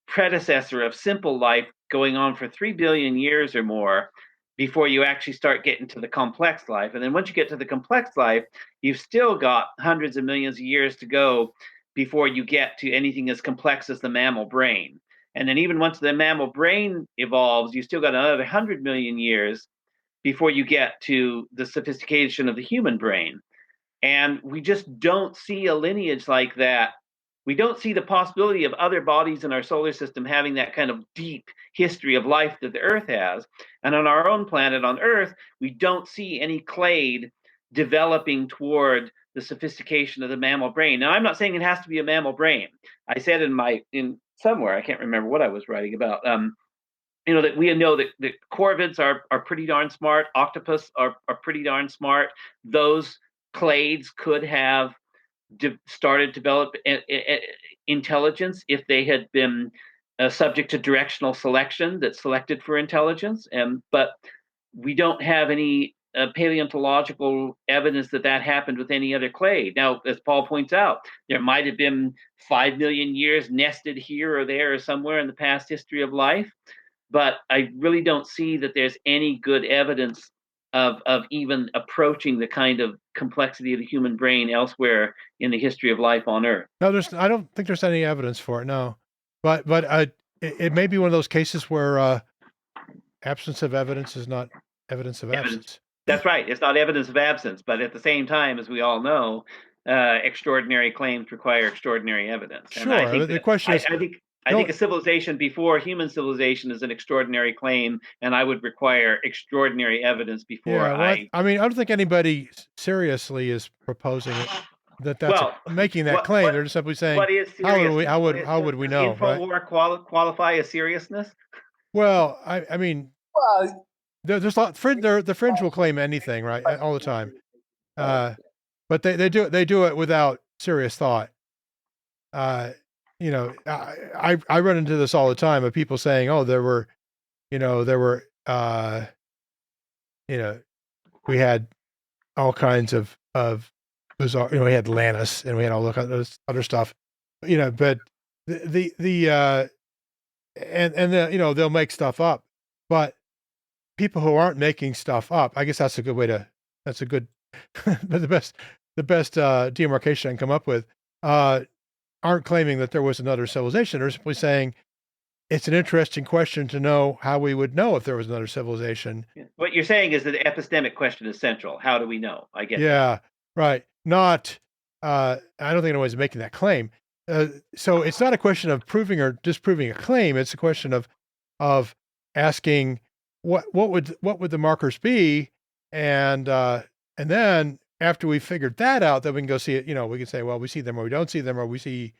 predecessor of simple life going on for 3 billion years or more before you actually start getting to the complex life. And then once you get to the complex life, you've still got hundreds of millions of years to go before you get to anything as complex as the mammal brain. And then even once the mammal brain evolves, you still got another 100 million years before you get to the sophistication of the human brain. And we just don't see a lineage like that we don't see the possibility of other bodies in our solar system having that kind of deep history of life that the Earth has. And on our own planet, on Earth, we don't see any clade developing toward the sophistication of the mammal brain. Now, I'm not saying it has to be a mammal brain. I said in somewhere, I can't remember what I was writing about, that we know that corvids are pretty darn smart. Octopus are pretty darn smart. Those clades could have started to develop intelligence if they had been subject to directional selection that selected for intelligence. But we don't have any paleontological evidence that happened with any other clade. Now, as Paul points out, there might have been 5 million years nested here or there or somewhere in the past history of life. But I really don't see that there's any good evidence of even approaching the kind of complexity of the human brain elsewhere in the history of life on Earth. No, I don't think there's any evidence for it. No, but it may be one of those cases where absence of evidence is not evidence of absence. That's right. It's not evidence of absence, but at the same time, as we all know, extraordinary claims require extraordinary evidence. Sure. And I think the question is, I think a civilization before human civilization is an extraordinary claim, and I would require extraordinary evidence before I mean, I don't think anybody seriously is proposing it, that's making that claim. They're just simply saying, what is how would we know? InfoWar qualify as seriousness? Well, I mean, there's a lot. The fringe will claim anything, right, all the time, but they do it without serious thought. I run into this all the time of people saying, "Oh, we had all kinds of bizarre, we had Atlantis and we had all this other stuff, but they'll make stuff up, but people who aren't making stuff up, I guess that's a good, but the best demarcation I can come up with, aren't claiming that there was another civilization. They're simply saying it's an interesting question to know how we would know if there was another civilization. What you're saying is that the epistemic question is central. How do we know? I get that. Right. Not, I don't think anyone's making that claim. So it's not a question of proving or disproving a claim. It's a question of asking what would the markers be, and then after we figured that out, then we can go see it. We can say, well, we see them or we don't see them, or we see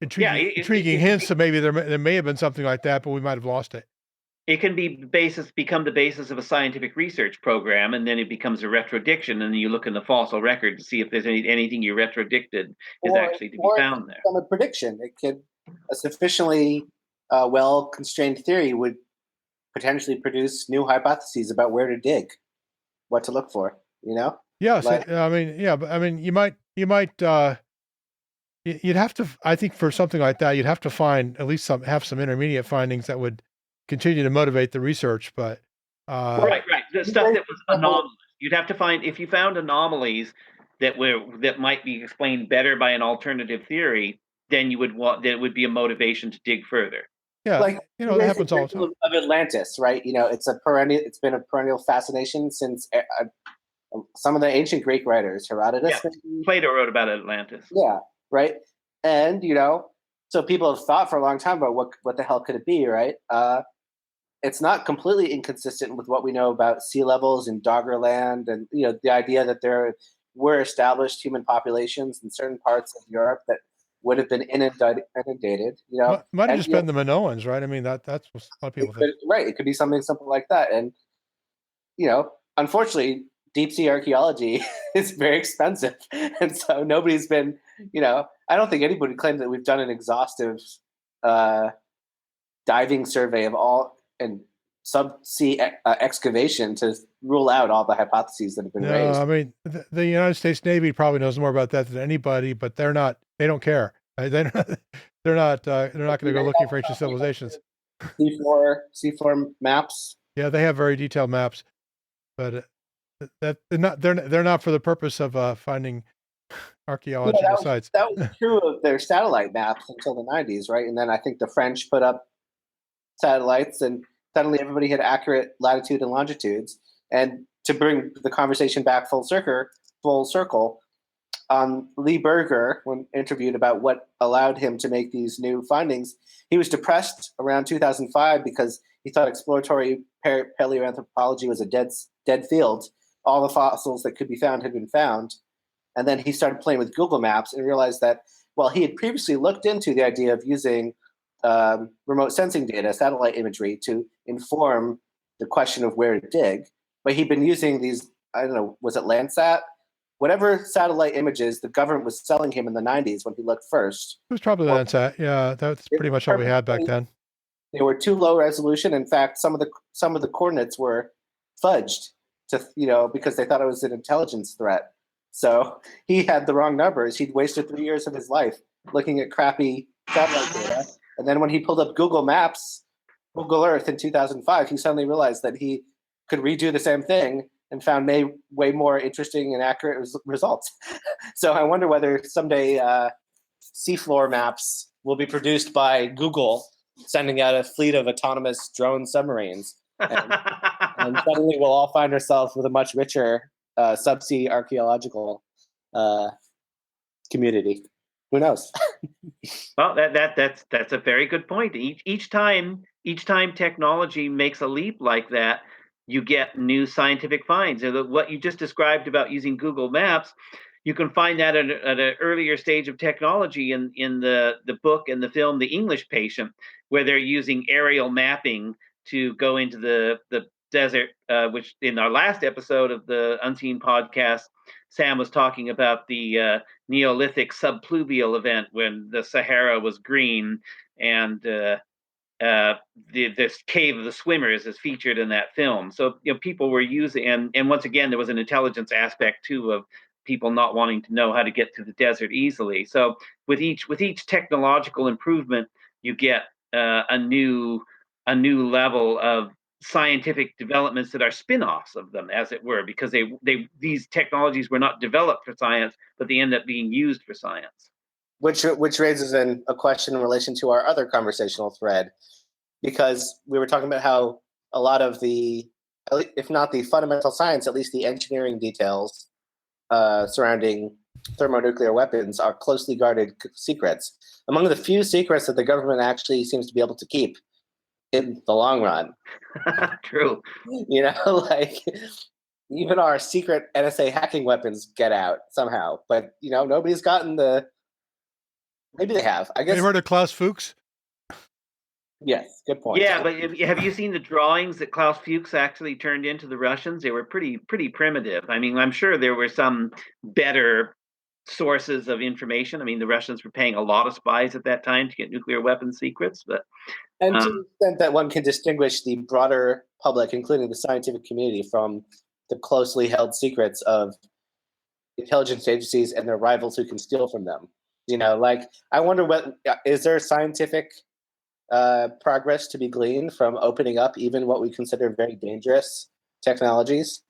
intriguing hints that maybe there may have been something like that, but we might have lost it. It can become the basis of a scientific research program, and then it becomes a retrodiction, and then you look in the fossil record to see if there's anything you retrodicted is actually to be found there. From a prediction, it could a sufficiently well-constrained theory would potentially produce new hypotheses about where to dig, what to look for. Yeah. But I mean, you might. You'd have to. I think for something like that, you'd have to find at least have some intermediate findings that would continue to motivate the research. But right, the stuff that was anomalous. You'd have to find, if you found anomalies that might be explained better by an alternative theory, then it would be a motivation to dig further. Yeah, that happens all the time. Of Atlantis, right? It's been a perennial fascination since some of the ancient Greek writers, Herodotus. Yeah. Plato wrote about Atlantis. Yeah, right. And so people have thought for a long time about what the hell could it be, right? It's not completely inconsistent with what we know about sea levels in Doggerland, and the idea that there were established human populations in certain parts of Europe that would have been inundated. Might have just been the Minoans, right? I mean, that's what a lot of people think. Right. It could be something simple like that. And, unfortunately, deep sea archaeology is very expensive. And so nobody's been, I don't think anybody claims that we've done an exhaustive diving survey of all and subsea excavation to rule out all the hypotheses that have been raised. I mean, the United States Navy probably knows more about that than anybody, but they don't care. They're not going to go looking for ancient civilizations. C4 maps. Yeah, they have very detailed maps, but they're not for the purpose of finding archaeological sites. That was true of their satellite maps until the 90s, right? And then I think the French put up satellites, and suddenly everybody had accurate latitude and longitudes. And to bring the conversation back full circle, Lee Berger, when interviewed about what allowed him to make these new findings, he was depressed around 2005 because he thought exploratory paleoanthropology was a dead field. All the fossils that could be found had been found. And then he started playing with Google Maps and realized that, well, he had previously looked into the idea of using remote sensing data, satellite imagery, to inform the question of where to dig. But he'd been using these, I don't know, was it Landsat? Whatever satellite images the government was selling him in the 90s when he looked first. It was probably Landsat. Yeah, that's pretty much all we had back then. They were too low resolution. In fact, some of the coordinates were fudged to, because they thought it was an intelligence threat. So he had the wrong numbers. He'd wasted 3 years of his life looking at crappy satellite data. And then when he pulled up Google Maps, Google Earth in 2005, he suddenly realized that he could redo the same thing and found way more interesting and accurate results. So I wonder whether someday seafloor maps will be produced by Google, sending out a fleet of autonomous drone submarines. And suddenly we'll all find ourselves with a much richer subsea archaeological community. Who knows? Well, that's a very good point. Each time technology makes a leap like that, you get new scientific finds. And what you just described about using Google Maps, you can find that at an earlier stage of technology in the book and the film The English Patient, where they're using aerial mapping to go into the desert, which in our last episode of the Unseen podcast, Sam was talking about the Neolithic subpluvial event when the Sahara was green, and this cave of the swimmers is featured in that film. So people were using, and once again there was an intelligence aspect too of people not wanting to know how to get to the desert easily. So with each technological improvement, you get a new level of scientific developments that are spin-offs of them, as it were, because these technologies were not developed for science, but they end up being used for science. Which raises a question in relation to our other conversational thread, because we were talking about how a lot of the, if not the fundamental science, at least the engineering details surrounding thermonuclear weapons are closely guarded secrets. Among the few secrets that the government actually seems to be able to keep in the long run. True. Like even our secret NSA hacking weapons get out somehow, but nobody's gotten the. Maybe they have. I guess. You heard of Klaus Fuchs? Yes, good point. Yeah, but have you seen the drawings that Klaus Fuchs actually turned into the Russians? They were pretty primitive. I mean, I'm sure there were some better sources of information. I mean, the Russians were paying a lot of spies at that time to get nuclear weapons secrets, but and to the extent that one can distinguish the broader public, including the scientific community, from the closely held secrets of intelligence agencies and their rivals who can steal from them. Like I wonder is there scientific progress to be gleaned from opening up even what we consider very dangerous technologies?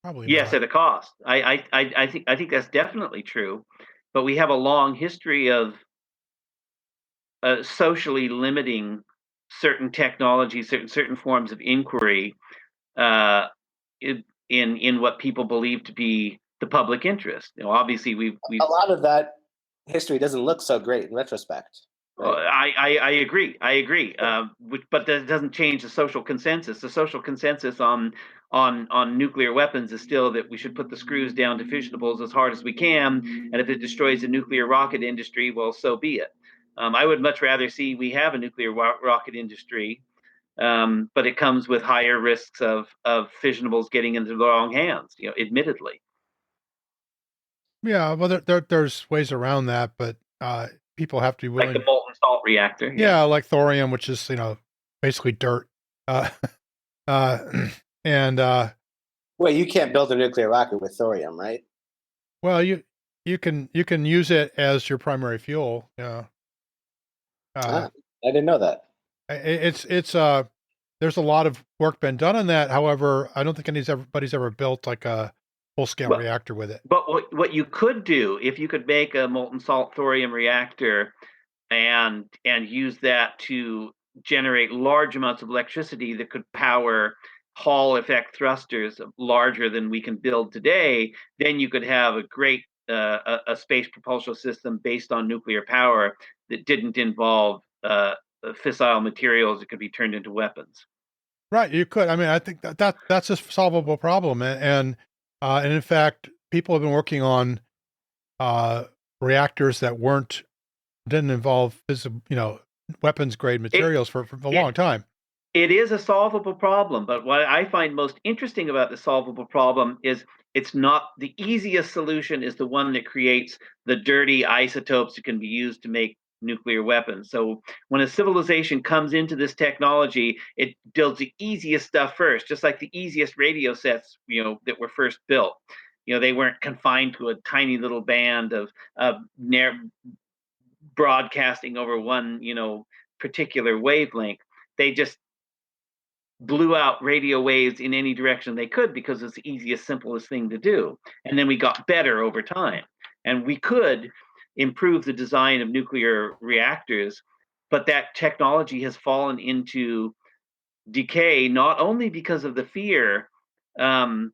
Probably yes, not. at a cost. I think that's definitely true, but we have a long history of socially limiting certain technologies, certain forms of inquiry in what people believe to be the public interest. Obviously we've a lot of that history doesn't look so great in retrospect. Right? I agree. But that doesn't change the social consensus. The social consensus on nuclear weapons is still that we should put the screws down to fissionables as hard as we can, and if it destroys the nuclear rocket industry, well, so be it. I would much rather see we have a nuclear rocket industry, but it comes with higher risks of fissionables getting into the wrong hands. Admittedly. Yeah, well, there's ways around that, but people have to be willing. Like the molten salt reactor. Yeah, like thorium, which is basically dirt. And well, you can't build a nuclear rocket with thorium, right? Well, you can use it as your primary fuel. Yeah. I didn't know that. It's there's a lot of work been done on that. However, I don't think anybody's ever built like a full-scale reactor with it. But what you could do, if you could make a molten salt thorium reactor and use that to generate large amounts of electricity that could power Hall effect thrusters larger than we can build today, then you could have a great a space propulsion system based on nuclear power that didn't involve fissile materials that could be turned into weapons. Right, you could. I mean, I think that's a solvable problem, and in fact, people have been working on reactors that didn't involve weapons grade materials for a long time. It is a solvable problem, but what I find most interesting about the solvable problem is it's not the easiest solution is the one that creates the dirty isotopes that can be used to make nuclear weapons. So when a civilization comes into this technology, it builds the easiest stuff first, just like the easiest radio sets, that were first built. They weren't confined to a tiny little band of broadcasting over one, particular wavelength. They just blew out radio waves in any direction they could because it's the easiest, simplest thing to do. And then we got better over time. And we could improve the design of nuclear reactors, but that technology has fallen into decay, not only because of the fear of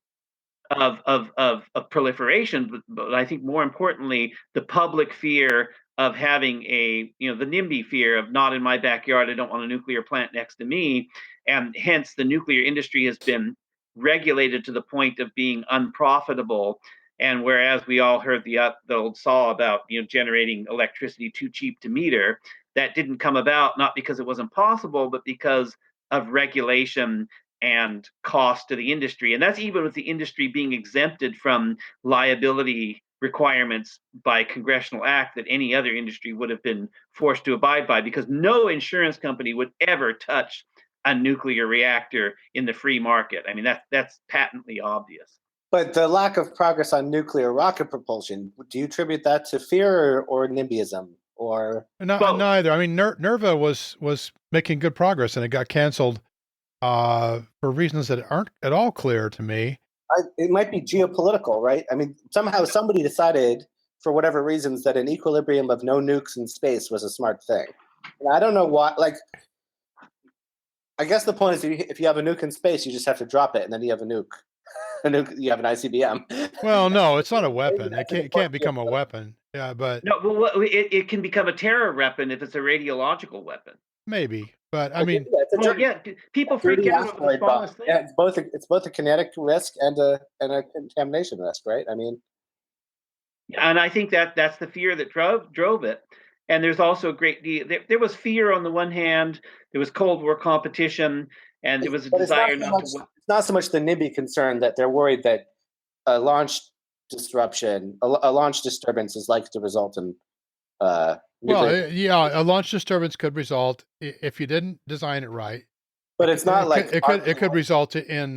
proliferation, but I think more importantly, the public fear of having the NIMBY fear of not in my backyard, I don't want a nuclear plant next to me. And hence the nuclear industry has been regulated to the point of being unprofitable. And whereas we all heard the old saw about generating electricity too cheap to meter, that didn't come about not because it wasn't possible, but because of regulation and cost to the industry. And that's even with the industry being exempted from liability requirements by congressional act that any other industry would have been forced to abide by, because no insurance company would ever touch a nuclear reactor in the free market. I mean, that's patently obvious. But the lack of progress on nuclear rocket propulsion, do you attribute that to fear or NIMBYism? Or neither. I mean, NERVA was making good progress, and it got canceled for reasons that aren't at all clear to me. It might be geopolitical, right? I mean, somehow somebody decided, for whatever reasons, that an equilibrium of no nukes in space was a smart thing. And I don't know why. Like, I guess the point is, if you have a nuke in space, you just have to drop it, and then you have a nuke. You have an ICBM. Well, no, it's not a weapon. It can't become a weapon. Yeah, but no, well, it can become a terror weapon if it's a radiological weapon. Maybe, but I mean, people freak out over the smallest thing. Yeah, it's both a kinetic risk and a contamination risk, right? I mean, and I think that's the fear that drove it. And there's also a great deal. There was fear on the one hand. There was Cold War competition, and there was a desire not to. It's not so much the NIMBY concern that they're worried that a launch disruption, a launch disturbance is likely to result in. Well, yeah, a launch disturbance could result if you didn't design it right. But it's not it could result in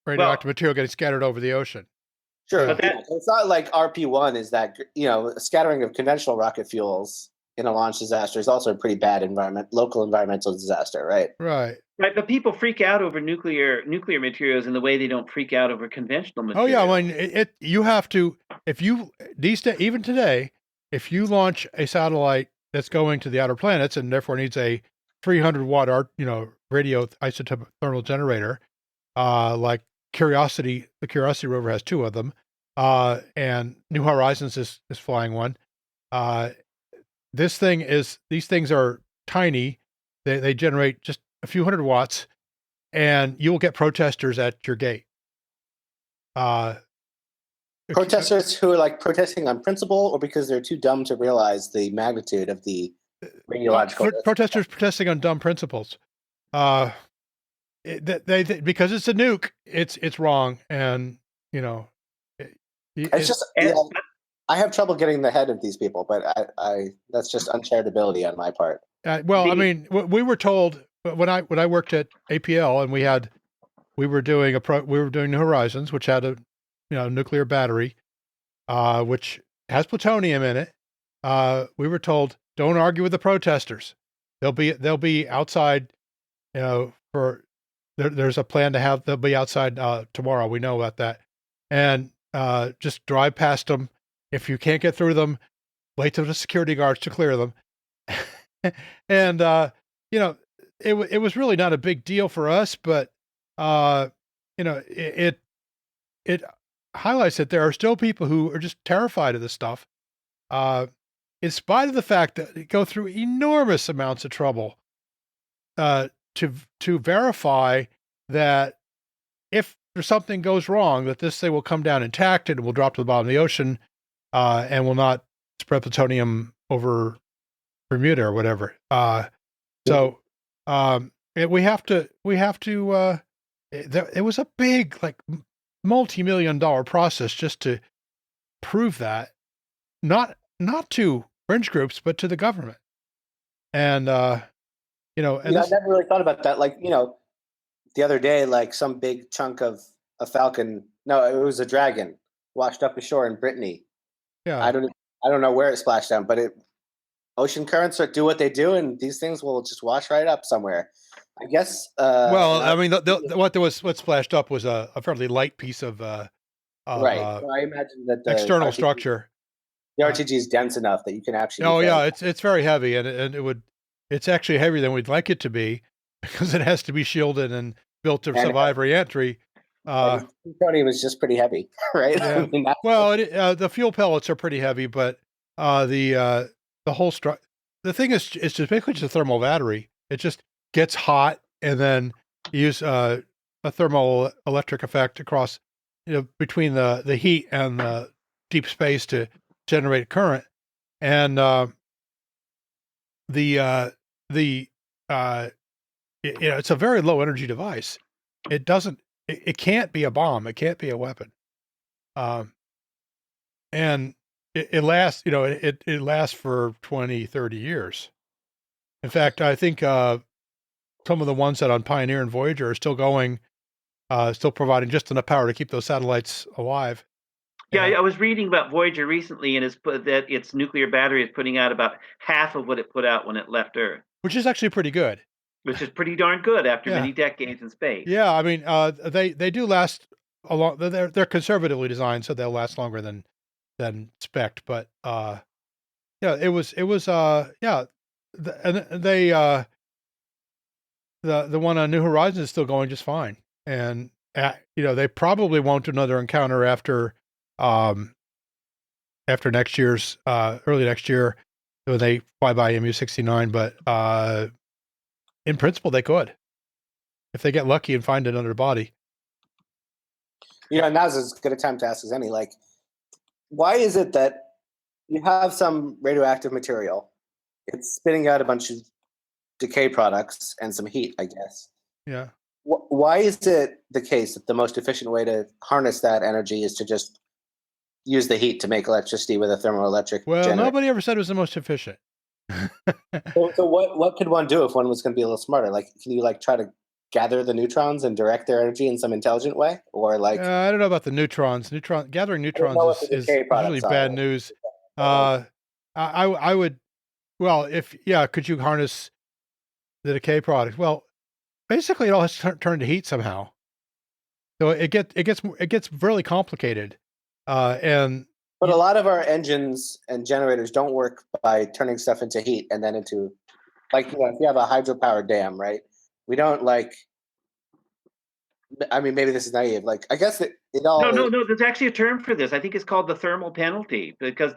radioactive material getting scattered over the ocean. Sure, but it's not like RP1 is that scattering of conventional rocket fuels in a launch disaster is also a pretty bad local environmental disaster, right? Right. Right, but people freak out over nuclear materials in the way they don't freak out over conventional materials. Oh yeah, I mean you have to, even today, if you launch a satellite that's going to the outer planets and therefore needs a 300 watt radio isotope thermal generator, like Curiosity, the Curiosity rover has 2 of them, and New Horizons is flying one. These things are tiny. They generate just a few hundred watts, and you will get protesters at your gate. Protesters who are like protesting on principle, or because they're too dumb to realize the magnitude of the radiological. Protesters protesting on dumb principles. Because it's a nuke, it's wrong, and it's just. I have trouble getting in the head of these people, but I that's just uncharitability on my part. Well, I mean, we were told when I worked at APL, and we were doing New Horizons, which had a nuclear battery, which has plutonium in it. We were told, don't argue with the protesters. They'll be outside. There's a plan to have they'll be outside tomorrow. We know about that, and just drive past them. If you can't get through them, wait till the security guards to clear them. And it was really not a big deal for us, but it highlights that there are still people who are just terrified of this stuff, in spite of the fact that they go through enormous amounts of trouble to verify that if there's something goes wrong, that this thing will come down intact and it will drop to the bottom of the ocean, and will not spread plutonium over Bermuda or whatever. So we have to. It was a big, like, multi-million-dollar process just to prove that, not to fringe groups, but to the government. And and I never really thought about that. Like, the other day, like some big chunk of a falcon. No, it was a dragon washed up ashore in Brittany. Yeah, I don't know where it splashed down, but ocean currents do what they do, and these things will just wash right up somewhere. I guess. Well, I mean, what splashed up was a fairly light piece of right. So I imagine that the external structure. The RTG is dense enough that you can actually. Oh yeah, it's very heavy, and it's actually heavier than we'd like it to be, because it has to be shielded and built to survive re-entry. Plutonium was just pretty heavy, right? Yeah. I mean, Well, the fuel pellets are pretty heavy, but the whole the thing is, it's just basically just a thermal battery. It just gets hot, and then you use a thermal electric effect across, between the heat and the deep space to generate current. And it's a very low energy device. It can't be a bomb. It can't be a weapon. And it lasts, it lasts for 20, 30 years. In fact, I think some of the ones that on Pioneer and Voyager are still going, still providing just enough power to keep those satellites alive. Yeah, I was reading about Voyager recently, and that its nuclear battery is putting out about half of what it put out when it left Earth. Which is actually pretty good. Which is pretty darn good after many decades in space. Yeah, I mean, they do last a long. They're conservatively designed, so they'll last longer than spec. But it was the one on New Horizons is still going just fine, and they probably won't do another encounter after next year's early next year when they fly by MU-69, but in principle they could, if they get lucky and find another body. Now's as good a time to ask as any. Like, why is it that you have some radioactive material, it's spitting out a bunch of decay products and some heat, I guess. Yeah. Why is it the case that the most efficient way to harness that energy is to just use the heat to make electricity with a thermoelectric generator? Nobody ever said it was the most efficient. So what could one do if one was going to be a little smarter? Like, can you try to gather the neutrons and direct their energy in some intelligent way, or I don't know about the neutrons. Gathering neutrons is usually bad news. I would, well, could you harness the decay product? Well, basically it all has to turn to heat somehow. So it gets really complicated. But a lot of our engines and generators don't work by turning stuff into heat and then into, if you have a hydropower dam, right? We don't I mean, maybe this is naive. I guess it all. No. There's actually a term for this. I think it's called the thermal penalty, because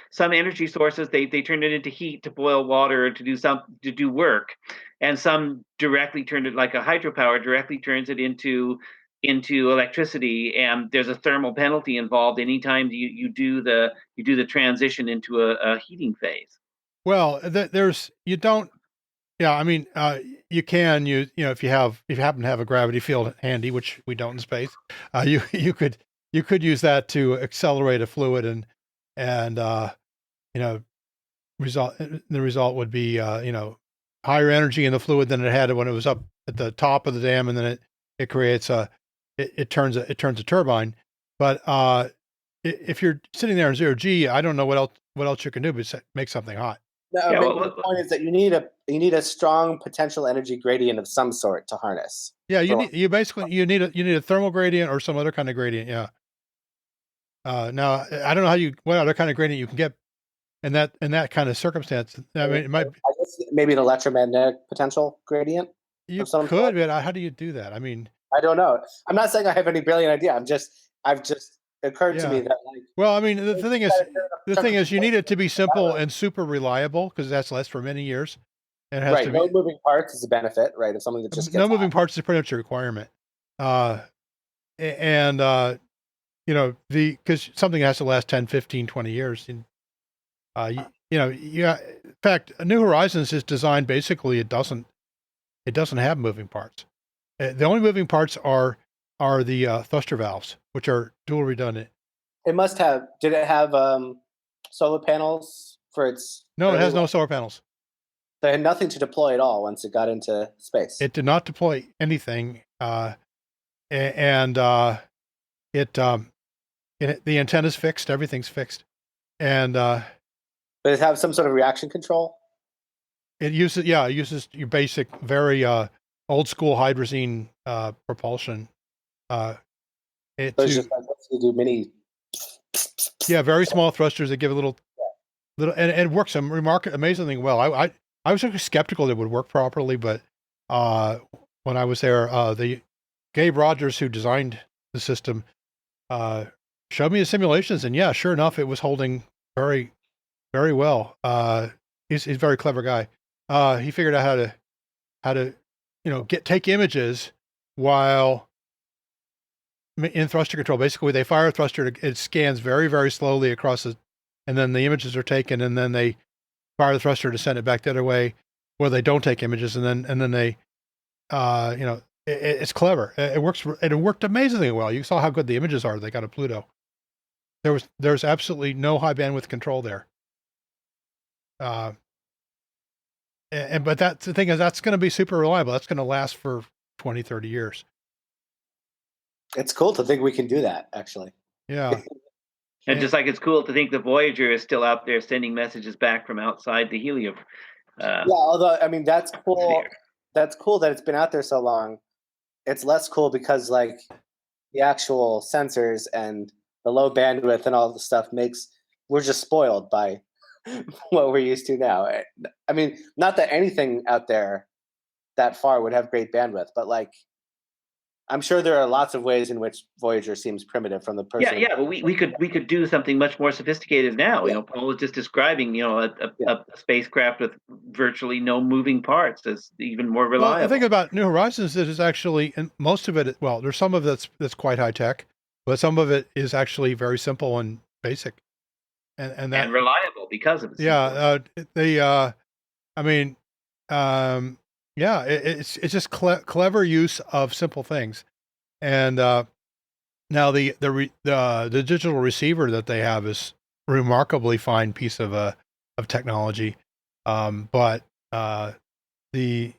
some energy sources they turn it into heat to boil water to do work, and some directly turn it, like a hydropower directly turns it into electricity, and there's a thermal penalty involved anytime you do the transition into a heating phase. Well, you don't. Yeah, I mean, you can use, if you happen to have a gravity field handy, which we don't in space, you could use that to accelerate a fluid, and the result would be higher energy in the fluid than it had when it was up at the top of the dam, and then it creates it turns a turbine. But if you're sitting there in 0G, I don't know what else you can do but make something hot. No, the point is that you need a strong potential energy gradient of some sort to harness. Yeah, you need a thermal gradient or some other kind of gradient. Yeah. Now I don't know what other kind of gradient you can get in that kind of circumstance. I mean, it might. I maybe an electromagnetic potential gradient. You of some could, sort? but how do you do that? I mean, I don't know. I'm not saying I have any brilliant idea. I've just occurred to Yeah. me that like well, I mean, the thing is, you need it to be simple Right. and super reliable because that's last for many years. And it has right. to No be moving parts is a benefit, right? If something that just no gets moving hot. parts is pretty much a requirement. And because something has to last 10, 15, 20 years. And, in fact, New Horizons is designed basically, it doesn't have moving parts. The only moving parts are the thruster valves, which are dual redundant. It must have. Did it have solar panels for its? No, it has no solar panels. They had nothing to deploy at all once it got into space. It did not deploy anything, and the antenna's fixed, everything's fixed, and But it have some sort of reaction control. it uses your basic, very old school hydrazine propulsion. So it's just like to do mini. Very small thrusters that give a little, and it works amazingly well. I was actually skeptical that it would work properly, but when I was there, the Gabe Rogers, who designed the system, showed me the simulations, and sure enough, it was holding very, very well. He's a very clever guy. He figured out how to take images while in thruster control. Basically, they fire a thruster, it scans very, very slowly across and then the images are taken, and then they fire the thruster to send it back the other way, where they don't take images, and then they, it's clever. It works. It worked amazingly well. You saw how good the images are they got at Pluto. There's absolutely no high bandwidth control there. But that's the thing, is that's going to be super reliable. That's going to last for 20, 30 years. It's cool to think we can do that, actually. Yeah. And just like it's cool to think the Voyager is still out there sending messages back from outside the helium. Although I mean that's cool. Sphere. That's cool that it's been out there so long. It's less cool because like the actual sensors and the low bandwidth and all the stuff we're just spoiled by what we're used to now. I mean, not that anything out there that far would have great bandwidth, but like I'm sure there are lots of ways in which Voyager seems primitive from the person. Yeah, but we could do something much more sophisticated now. Paul was just describing, a spacecraft with virtually no moving parts as even more reliable. Well, the thing about New Horizons is actually, and most of it, there's some of it that's quite high tech, but some of it is actually very simple and basic, and reliable because of it. It's just clever use of simple things, and now the digital receiver that they have is a remarkably fine piece of technology, but the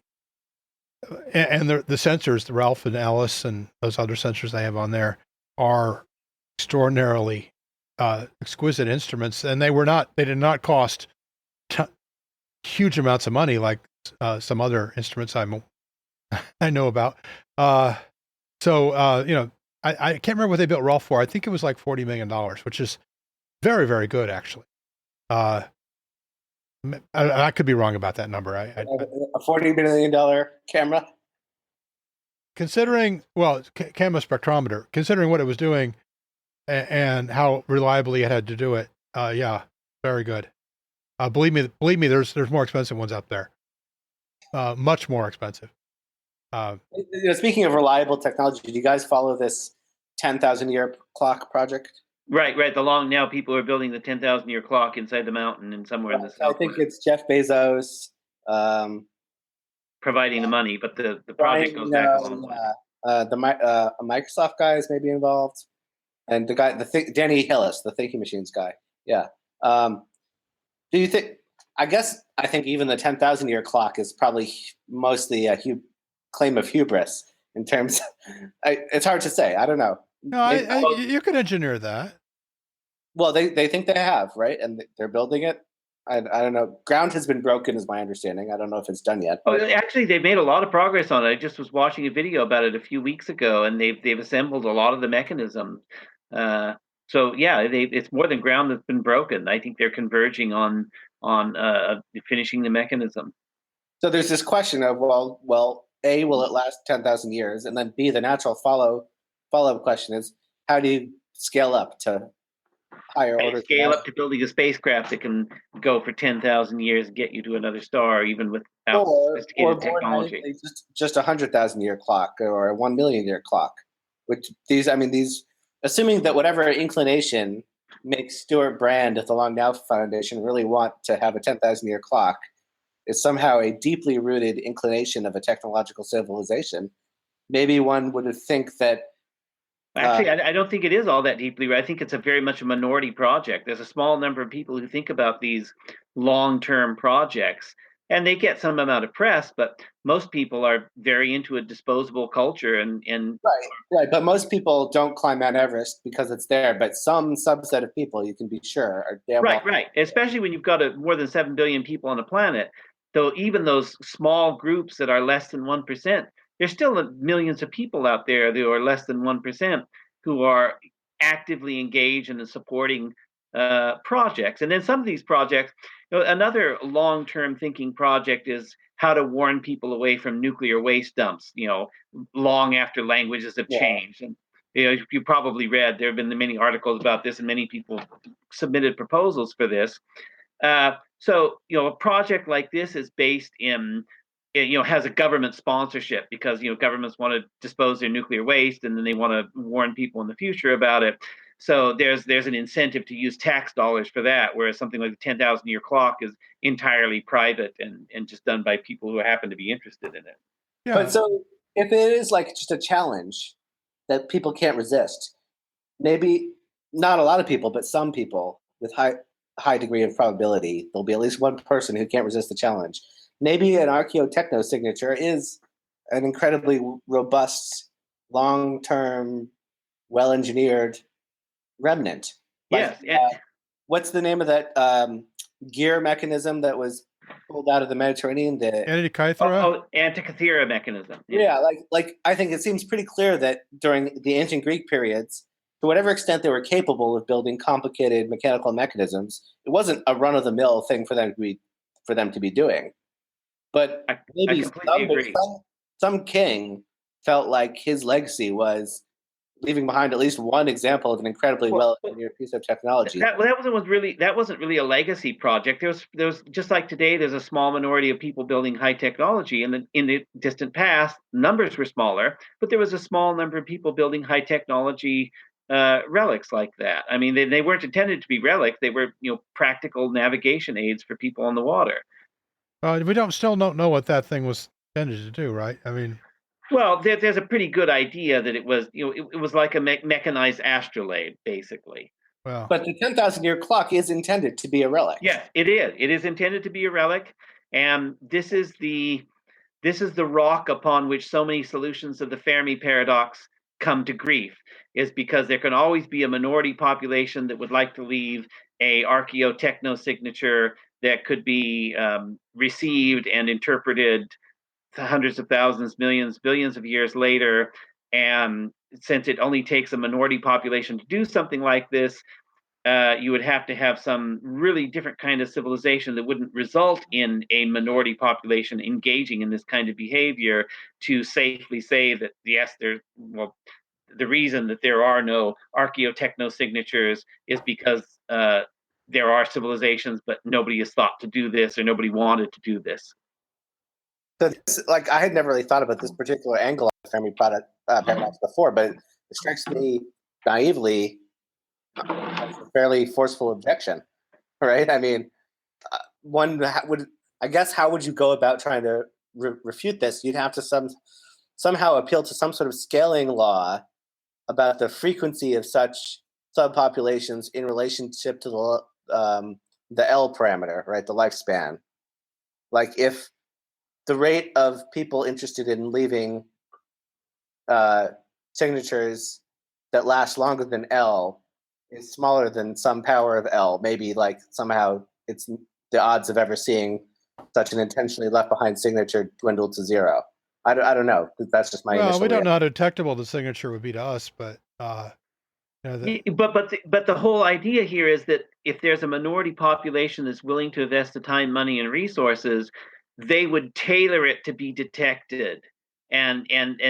sensors, the Ralph and Alice and those other sensors they have on there are extraordinarily exquisite instruments, and they did not cost huge amounts of money like some other instruments I know about. I can't remember what they built Ralph for. I think it was like $40 million, which is very, very good, actually. I could be wrong about that number. A $40 million camera? Considering, camera spectrometer, considering what it was doing and how reliably it had to do it, very good. Believe me, there's more expensive ones out there. Much more expensive. Speaking of reliable technology, do you guys follow this 10,000 year clock project? Right. Now people are building the 10,000 year clock inside the mountain and somewhere in the south. I think it's Jeff Bezos providing the money, but the project goes back a long way. The Microsoft guy is maybe involved, and the guy, Danny Hillis, the Thinking Machines guy. Yeah. Do you think? I think even the 10,000 year clock is probably mostly a claim of hubris in terms. It's hard to say. I don't know. No, you could engineer that. Well, they think they have, right, and they're building it. I don't know. Ground has been broken, is my understanding. I don't know if it's done yet. Oh, actually, they've made a lot of progress on it. I just was watching a video about it a few weeks ago, and they've assembled a lot of the mechanism. So yeah, it's more than ground that's been broken. I think they're converging on finishing the mechanism. So there's this question of well, A, will it last 10,000 years, and then B, the natural follow-up question is, how do you scale up to higher orders? Scale up to building a spacecraft that can go for 10,000 years and get you to another star, even without sophisticated technology. Just 100,000-year clock or a 1 million-year clock. Which these, assuming that whatever inclination makes Stuart Brand at the Long Now Foundation really want to have a 10,000-year clock is somehow a deeply rooted inclination of a technological civilization. Maybe one would think that. Actually, I don't think it is all that deeply rooted. I think it's a very much a minority project. There's a small number of people who think about these long-term projects, and they get some amount of press, but most people are very into a disposable culture and right. But most people don't climb Mount Everest because it's there. But some subset of people, you can be sure, are damn right. Especially when you've got more than 7 billion people on the planet. So even those small groups that are less than 1%, there's still millions of people out there who are less than 1% who are actively engaged in supporting projects. And then some of these projects, another long-term thinking project is how to warn people away from nuclear waste dumps, long after languages have changed. And you probably read, there have been many articles about this, and many people submitted proposals for this. So a project like this is based in, has a government sponsorship because governments want to dispose their nuclear waste, and then they want to warn people in the future about it. So there's an incentive to use tax dollars for that, whereas something like the 10,000-year clock is entirely private and just done by people who happen to be interested in it. Yeah. But so if it is like just a challenge that people can't resist, maybe not a lot of people, but some people with high degree of probability, there'll be at least one person who can't resist the challenge. Maybe an archaeotechno signature is an incredibly robust, long-term, well-engineered remnant. Yes. What's the name of that gear mechanism that was pulled out of the Mediterranean? The Antikythera mechanism. Yeah, like I think it seems pretty clear that during the ancient Greek periods, to whatever extent they were capable of building complicated mechanical mechanisms, it wasn't a run-of-the-mill thing for them to be doing. But maybe some king felt like his legacy was leaving behind at least one example of an incredibly well-engineered piece of technology. That wasn't really a legacy project. There was just like today, there's a small minority of people building high technology, and in the distant past, numbers were smaller, but there was a small number of people building high technology relics like that. I mean, they weren't intended to be relics; they were practical navigation aids for people on the water. We still don't know what that thing was intended to do, right? I mean, well, there's a pretty good idea that it was, it was like a mechanized astrolabe, basically. Well, but the 10,000-year clock is intended to be a relic. Yes, it is. It is intended to be a relic, and this is the rock upon which so many solutions of the Fermi paradox come to grief, is because there can always be a minority population that would like to leave a archaeotechno signature that could be received and interpreted hundreds of thousands, millions, billions of years later. And since it only takes a minority population to do something like this, you would have to have some really different kind of civilization that wouldn't result in a minority population engaging in this kind of behavior to safely say that, yes, the reason that there are no archaeotechno signatures is because there are civilizations, but nobody has thought to do this or nobody wanted to do this. So I had never really thought about this particular angle on the Fermi paradox before, but it strikes me naively as a fairly forceful objection, right? I mean, how would you go about trying to refute this? You'd have to somehow appeal to some sort of scaling law about the frequency of such subpopulations in relationship to the L parameter, right? The lifespan. Like if the rate of people interested in leaving signatures that last longer than L is smaller than some power of L, maybe like somehow it's the odds of ever seeing such an intentionally left behind signature dwindle to zero. I don't know. That's just my initial we don't reaction. know how detectable the signature would be to us, but But the whole idea here is that if there's a minority population that's willing to invest the time, money, and resources, they would tailor it to be detected, and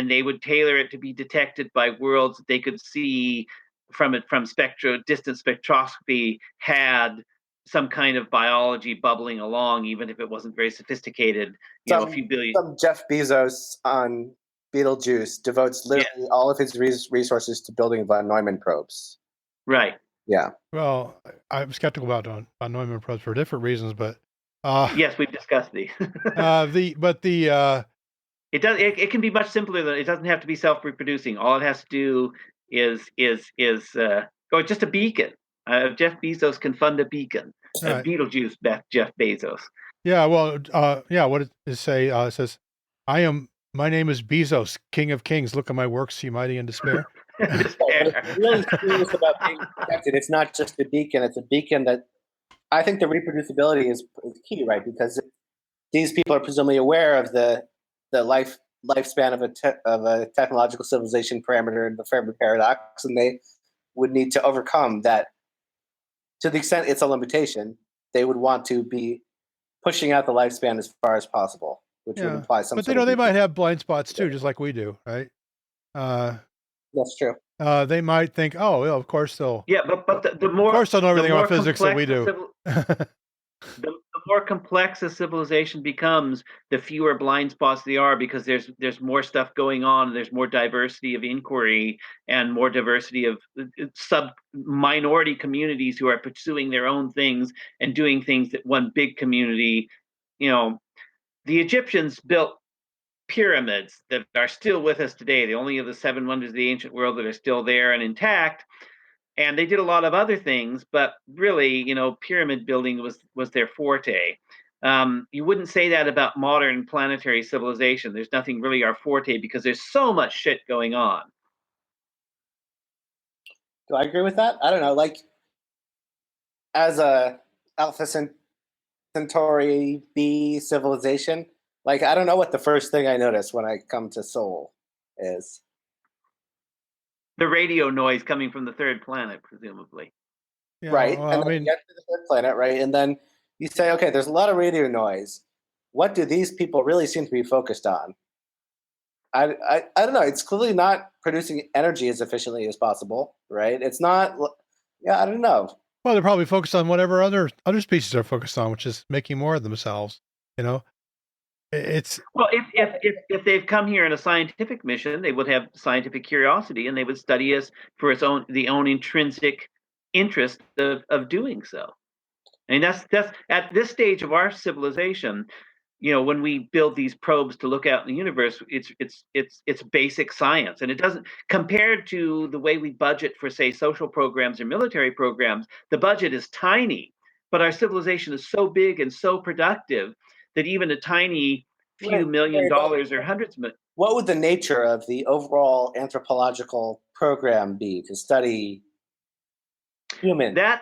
they would tailor it to be detected by worlds that they could see from distant spectroscopy had some kind of biology bubbling along, even if it wasn't very sophisticated. A few billion. Some Jeff Bezos on Betelgeuse devotes literally all of his resources to building von Neumann probes. Right. Yeah. Well, I'm skeptical about von Neumann probes for different reasons, but yes, we've discussed these. It can be much simpler than it doesn't have to be self-reproducing. All it has to do is just a beacon. Jeff Bezos can fund a beacon. Right. Betelgeuse, Jeff Bezos. Yeah. Well. What it say? It says, my name is Bezos, King of Kings. Look at my works, see mighty in despair. Really serious about being protected. It's not just a beacon. It's a beacon that I think the reproducibility is key, right? Because these people are presumably aware of the lifespan of a technological civilization parameter and the Fermi paradox, and they would need to overcome that. To the extent it's a limitation, they would want to be pushing out the lifespan as far as possible, which would imply some. But they might have blind spots too, just like we do, right? That's true. They might think, oh, well, of course they'll. Yeah, but the more, of course, they'll know everything about physics that we do. The more complex a civilization becomes, the fewer blind spots there are, because there's more stuff going on. There's more diversity of inquiry and more diversity of minority communities who are pursuing their own things and doing things that one big community, the Egyptians built pyramids that are still with us today. The only of the 7 wonders of the ancient world that are still there and intact. And they did a lot of other things, but really, pyramid building was their forte. You wouldn't say that about modern planetary civilization. There's nothing really our forte because there's so much shit going on. Do I agree with that? I don't know. Like, as a Alpha Centauri B civilization, like, I don't know what the first thing I notice when I come to Seoul is. The radio noise coming from the third planet, presumably. Yeah, right. Well, and then you get to the third planet, right? And then you say, okay, there's a lot of radio noise. What do these people really seem to be focused on? I don't know. It's clearly not producing energy as efficiently as possible, right? It's not. Yeah, I don't know. Well, they're probably focused on whatever other species are focused on, which is making more of themselves. It's if they've come here in a scientific mission, they would have scientific curiosity and they would study us for the own intrinsic interest of doing so. I mean, that's at this stage of our civilization, when we build these probes to look out in the universe, it's basic science, and it doesn't, compared to the way we budget for, say, social programs or military programs, the budget is tiny, but our civilization is so big and so productive that even a tiny few $1 million or hundreds of million. What would the nature of the overall anthropological program be to study humans? It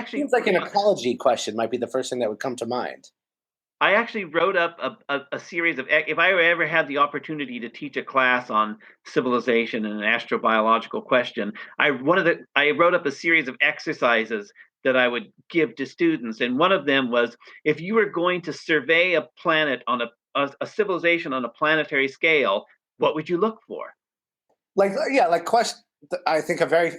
seems like an ecology question might be the first thing that would come to mind. I actually wrote up a series of, if I ever had the opportunity to teach a class on civilization and an astrobiological question, I wrote up a series of exercises that I would give to students. And one of them was, if you were going to survey a planet on a civilization on a planetary scale, what would you look for? Question. I think a very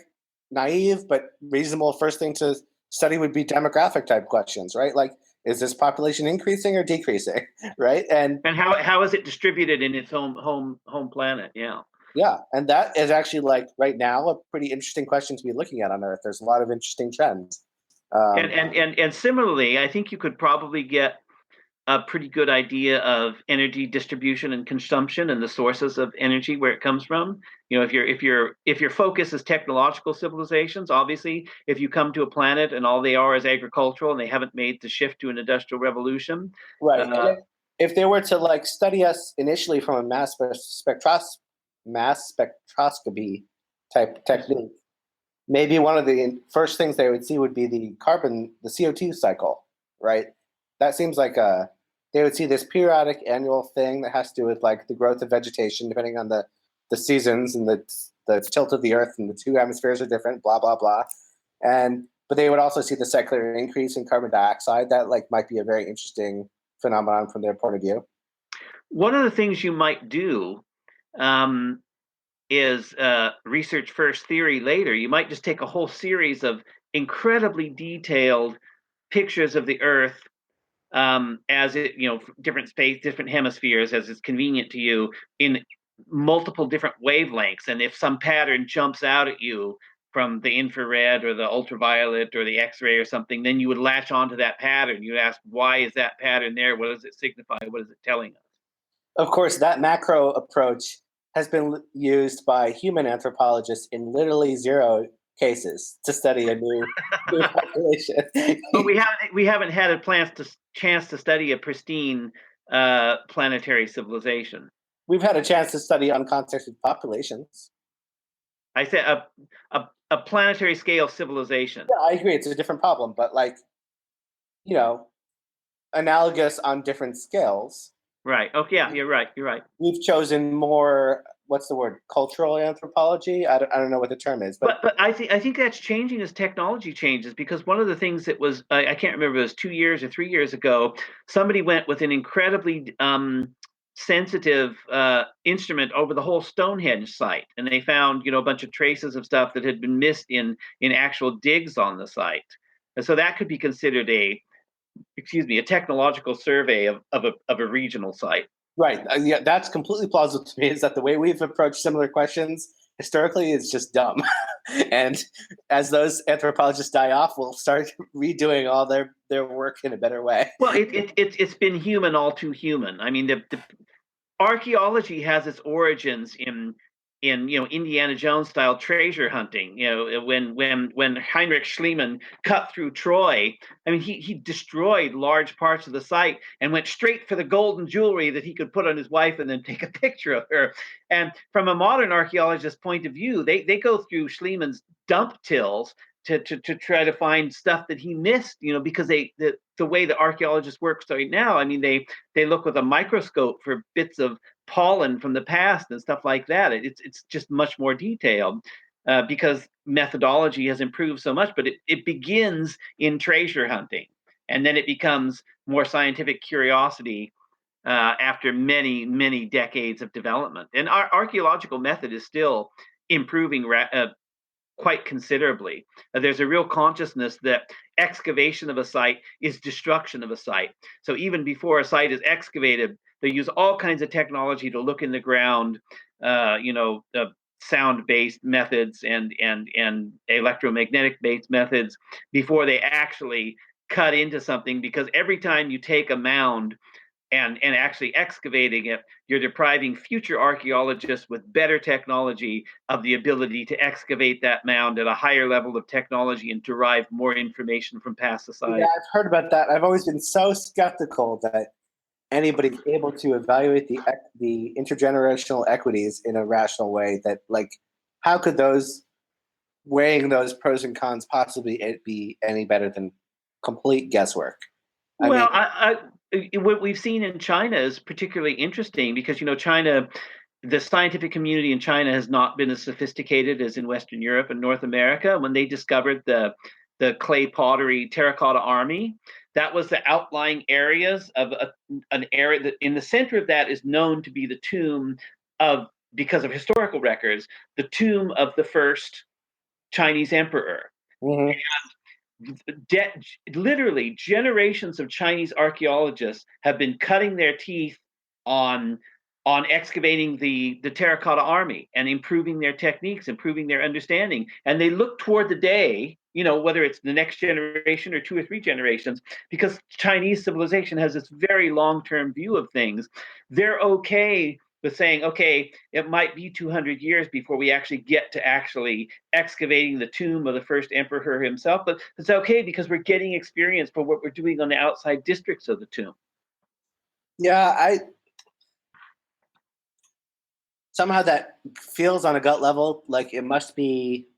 naive but reasonable first thing to study would be demographic type questions, right? Like, is this population increasing or decreasing, right? And how is it distributed in its home planet? Yeah. Yeah, and that is actually, like, right now, a pretty interesting question to be looking at on Earth. There's a lot of interesting trends. And similarly, I think you could probably get a pretty good idea of energy distribution and consumption and the sources of energy, where it comes from. If your focus is technological civilizations, obviously, if you come to a planet and all they are is agricultural and they haven't made the shift to an industrial revolution, right? If they were to study us initially from a mass spectroscopy type technique, maybe one of the first things they would see would be the CO2 cycle, right? That seems like they would see this periodic annual thing that has to do with the growth of vegetation, depending on the seasons and the the tilt of the Earth and the two hemispheres are different, blah, blah, blah. But they would also see the secular increase in carbon dioxide. That like might be a very interesting phenomenon from their point of view. One of the things you might do is research first, theory later. You might just take a whole series of incredibly detailed pictures of the Earth as it, different space, different hemispheres, as it's convenient to you in multiple different wavelengths. And if some pattern jumps out at you from the infrared or the ultraviolet or the X-ray or something, then you would latch onto that pattern. You'd ask, why is that pattern there? What does it signify? What is it telling us? Of course, that macro approach has been used by human anthropologists in literally 0 cases to study a new population. But we haven't had a chance to study a pristine planetary civilization. We've had a chance to study uncontacted populations. I said a planetary scale civilization. Yeah, I agree. It's a different problem, but analogous on different scales. Right. Okay. Yeah, you're right. We've chosen more, what's the word, cultural anthropology? I don't know what the term is. But I think that's changing as technology changes, because one of the things that was, I can't remember, it was 2 years or 3 years ago, somebody went with an incredibly sensitive instrument over the whole Stonehenge site, and they found a bunch of traces of stuff that had been missed in actual digs on the site. And so that could be considered a technological survey of a regional site. Right. Yeah, that's completely plausible to me. Is that the way we've approached similar questions historically is just dumb. And as those anthropologists die off, we'll start redoing all their work in a better way. Well, it's been human all too human. I mean, the archaeology has its origins in Indiana Jones style treasure hunting. When Heinrich Schliemann cut through Troy, I mean, he destroyed large parts of the site and went straight for the golden jewelry that he could put on his wife and then take a picture of her. And from a modern archaeologist's point of view, they go through Schliemann's dump tills to try to find stuff that he missed, because the way the archaeologists work right now, I mean, they look with a microscope for bits of pollen from the past and stuff like that. It's just much more detailed because methodology has improved so much. But it begins in treasure hunting, and then it becomes more scientific curiosity after many, many decades of development. And our archaeological method is still improving quite considerably. There's a real consciousness that excavation of a site is destruction of a site. So even before a site is excavated, they use all kinds of technology to look in the ground, sound-based methods and electromagnetic-based methods before they actually cut into something. Because every time you take a mound and actually excavating it, you're depriving future archaeologists with better technology of the ability to excavate that mound at a higher level of technology and derive more information from past society. Yeah, I've heard about that. I've always been so skeptical that anybody's able to evaluate the intergenerational equities in a rational way. That, how could weighing those pros and cons possibly be any better than complete guesswork? What we've seen in China is particularly interesting because, China, the scientific community in China has not been as sophisticated as in Western Europe and North America. When they discovered the clay pottery terracotta army, that was the outlying areas of an area that in the center of that is known to be the tomb because of historical records, the tomb of the first Chinese emperor. Mm-hmm. Literally generations of Chinese archaeologists have been cutting their teeth on excavating the terracotta army and improving their techniques, improving their understanding. And they look toward the day, whether it's the next generation or 2 or 3 generations, because Chinese civilization has this very long-term view of things. They're okay with saying, okay, it might be 200 years before we actually get to actually excavating the tomb of the first emperor himself, but it's okay because we're getting experience for what we're doing on the outside districts of the tomb. Yeah, somehow that feels on a gut level like it must be,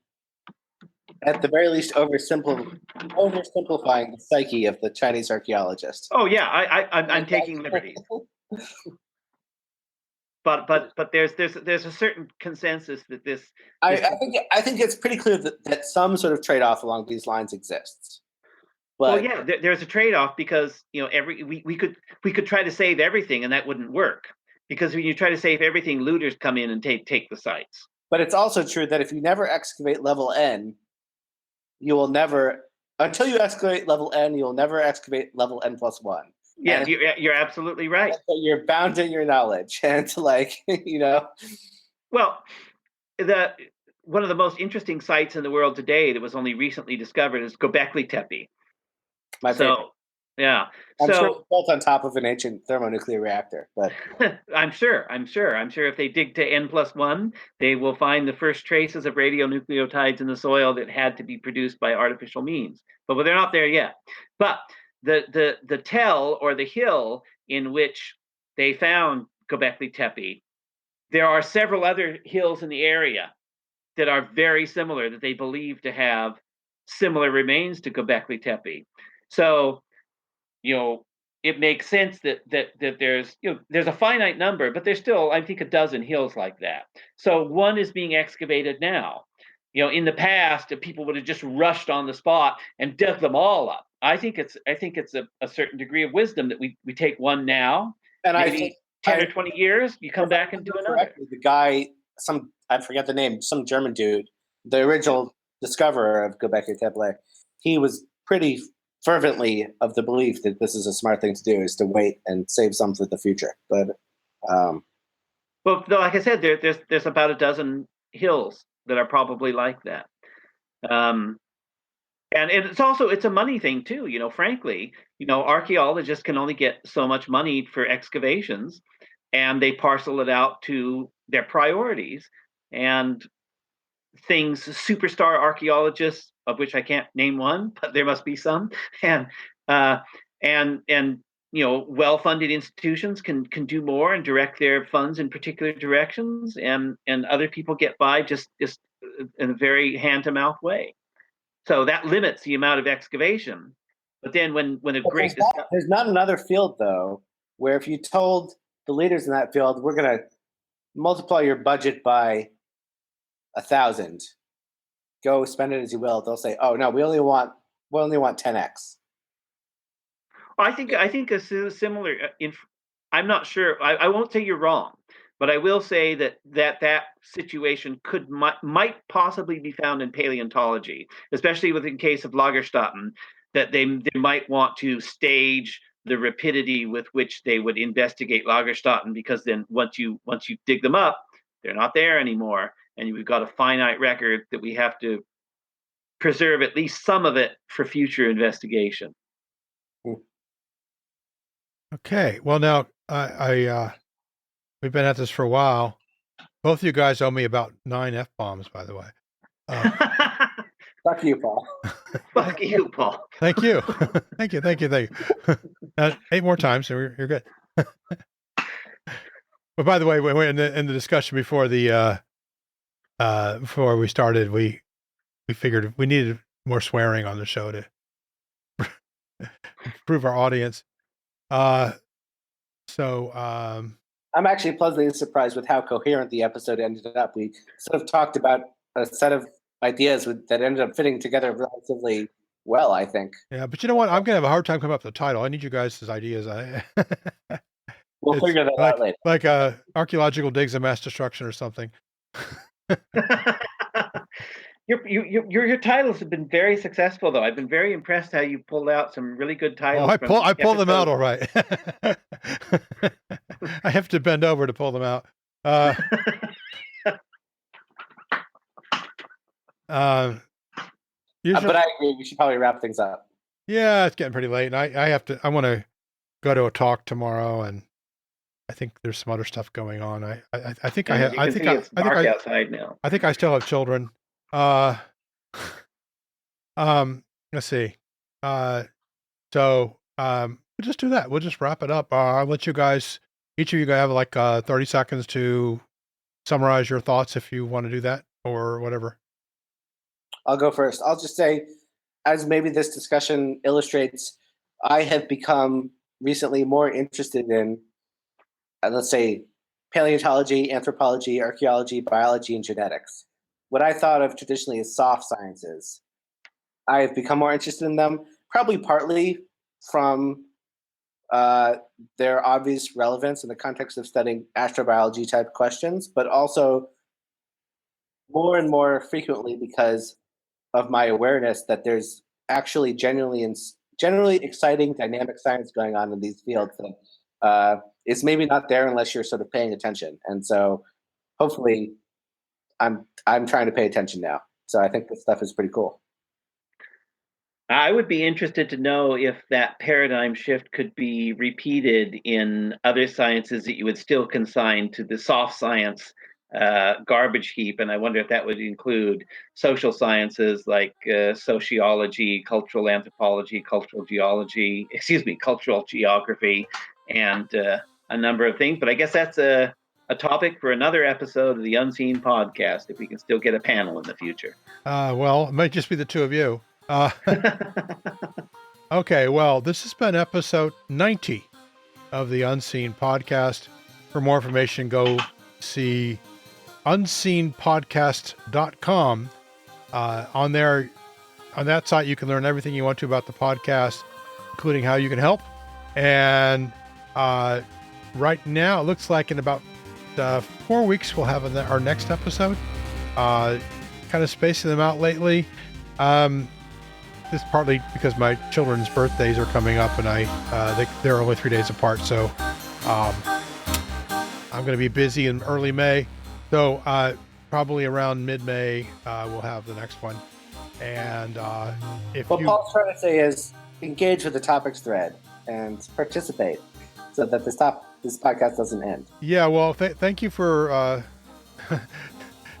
at the very least, oversimplifying the psyche of the Chinese archaeologist. Oh yeah, I'm taking liberties. but there's a certain consensus that this. I think it's pretty clear that some sort of trade-off along these lines exists. But well, yeah, there's a trade-off because we could try to save everything and that wouldn't work, because when you try to save everything, looters come in and take the sites. But it's also true that if you never excavate level N, you will never, until you excavate level N, you'll never excavate level N+1. Yeah, you're absolutely right. So you're bound in your knowledge, and to Well, one of the most interesting sites in the world today that was only recently discovered is Göbekli Tepe. My favorite. Yeah. I'm sure it's built on top of an ancient thermonuclear reactor, but I'm sure if they dig to N+1, they will find the first traces of radionucleotides in the soil that had to be produced by artificial means. But they're not there yet. But the tell, or the hill in which they found Göbekli Tepe, there are several other hills in the area that are very similar, that they believe to have similar remains to Göbekli Tepe. So, it makes sense that there's there's a finite number, but there's still, I think, a dozen hills like that. So one is being excavated now. In the past, people would have just rushed on the spot and dug them all up. I think it's a certain degree of wisdom that we take one now, and maybe I think 10 or 20 years, you come back and do another. The guy, I forget the name, some German dude, the original discoverer of Göbekli Tepe, he was pretty fervently of the belief that this is a smart thing to do, is to wait and save some for the future. But well, like I said, there's about a dozen hills that are probably like that. And it's a money thing too. Frankly, archaeologists can only get so much money for excavations, and they parcel it out to their priorities. And superstar archaeologists, of which I can't name one, but there must be some, and well-funded institutions can do more and direct their funds in particular directions, and other people get by just in a very hand-to-mouth way. So that limits the amount of excavation. But then when a great there's not another field though where if you told the leaders in that field, we're going to multiply your budget by 1,000, go spend it as you will, they'll say, oh no, we only want 10x. I think a similar. I'm not sure. I won't say you're wrong, but I will say that situation might possibly be found in paleontology, especially in case of Lagerstätten, that they might want to stage the rapidity with which they would investigate Lagerstätten, because then once you dig them up, they're not there anymore, and we've got a finite record that we have to preserve at least some of it for future investigation. Okay. Well, now we've been at this for a while. Both of you guys owe me about 9 F-bombs, by the way. Fuck you, Paul. Fuck you, Paul. Thank you. Thank you. 8 more times, and you're good. But by the way, in the discussion before before we started, we figured we needed more swearing on the show to improve our audience. So I'm actually pleasantly surprised with how coherent the episode ended up. We sort of talked about a set of ideas that ended up fitting together relatively well, I think. Yeah, but you know what? I'm gonna have a hard time coming up with a title. I need you guys' ideas. We'll figure that out later. Like archaeological digs of mass destruction or something. Your titles have been very successful, though. I've been very impressed how you pulled out some really good titles. Oh, I pulled them out all right. I have to bend over to pull them out. But I agree, we should probably wrap things up. Yeah, it's getting pretty late, and I want to go to a talk tomorrow, and I think there's some other stuff going on. I think it's dark outside now. I think I still have children. Let's see. So we'll just do that. We'll just wrap it up. I'll let you guys, each of you guys, have like 30 seconds to summarize your thoughts if you want to do that, or whatever. I'll go first. I'll just say, as maybe this discussion illustrates, I have become recently more interested in, let's say, paleontology, anthropology, archaeology, biology, and genetics. What I thought of traditionally as soft sciences. I've become more interested in them, probably partly from their obvious relevance in the context of studying astrobiology type questions, but also more and more frequently because of my awareness that there's actually generally exciting dynamic science going on in these fields that is maybe not there unless you're sort of paying attention. And so hopefully I'm trying to pay attention now. So I think this stuff is pretty cool. I would be interested to know if that paradigm shift could be repeated in other sciences that you would still consign to the soft science garbage heap. And I wonder if that would include social sciences like sociology, cultural anthropology, cultural geography, and a number of things. But I guess that's a topic for another episode of the Unseen Podcast, if we can still get a panel in the future. Well, it might just be the two of you. Okay, well, this has been episode 90 of the Unseen Podcast. For more information, go see unseenpodcast.com. On that site, you can learn everything you want to about the podcast, including how you can help. And right now, it looks like in about 4 weeks, we'll have our next episode. Kind of spacing them out lately. This is partly because my children's birthdays are coming up, and they're only 3 days apart. So I'm going to be busy in early May. So probably around mid-May, we'll have the next one. And what Paul's trying to say is engage with the topics thread and participate so that this podcast doesn't end. Yeah, well, thank you for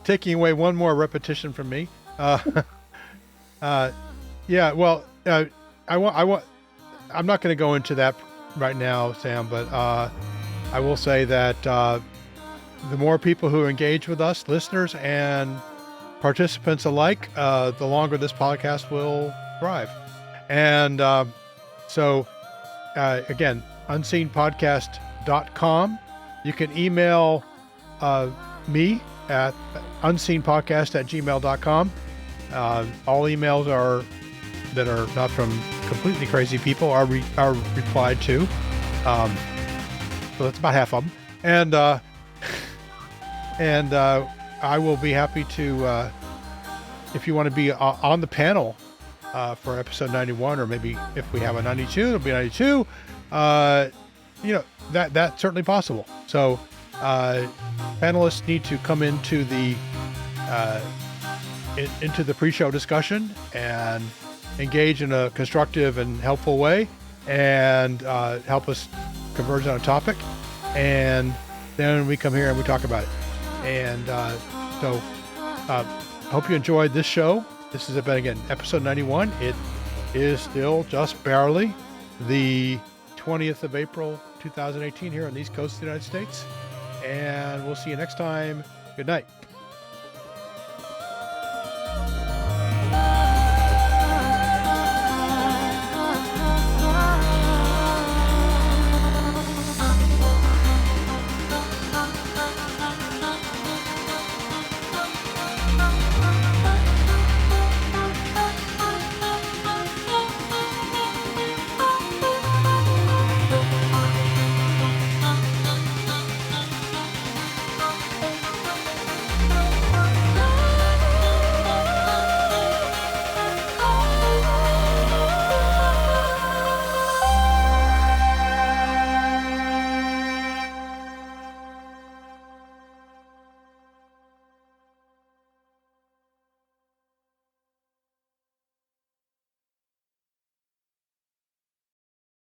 taking away one more repetition from me. Yeah, well, I'm not going to go into that right now, Sam, but I will say that the more people who engage with us, listeners and participants alike, the longer this podcast will thrive. And so, again, unseenpodcast.com. You can email me at unseenpodcast@gmail.com. All emails that are not from completely crazy people are replied to. So that's about half of them. And I will be happy to, if you want to be on the panel for episode 91, or maybe if we have a 92, it'll be 92. That's certainly possible. So panelists need to come into the pre-show discussion and engage in a constructive and helpful way, and help us converge on a topic, and then we come here and we talk about it. And so hope you enjoyed this show. This has been, again, episode 91. It is still just barely the 20th of April 2018 here on the East Coast of the United States, and we'll see you next time. Good night.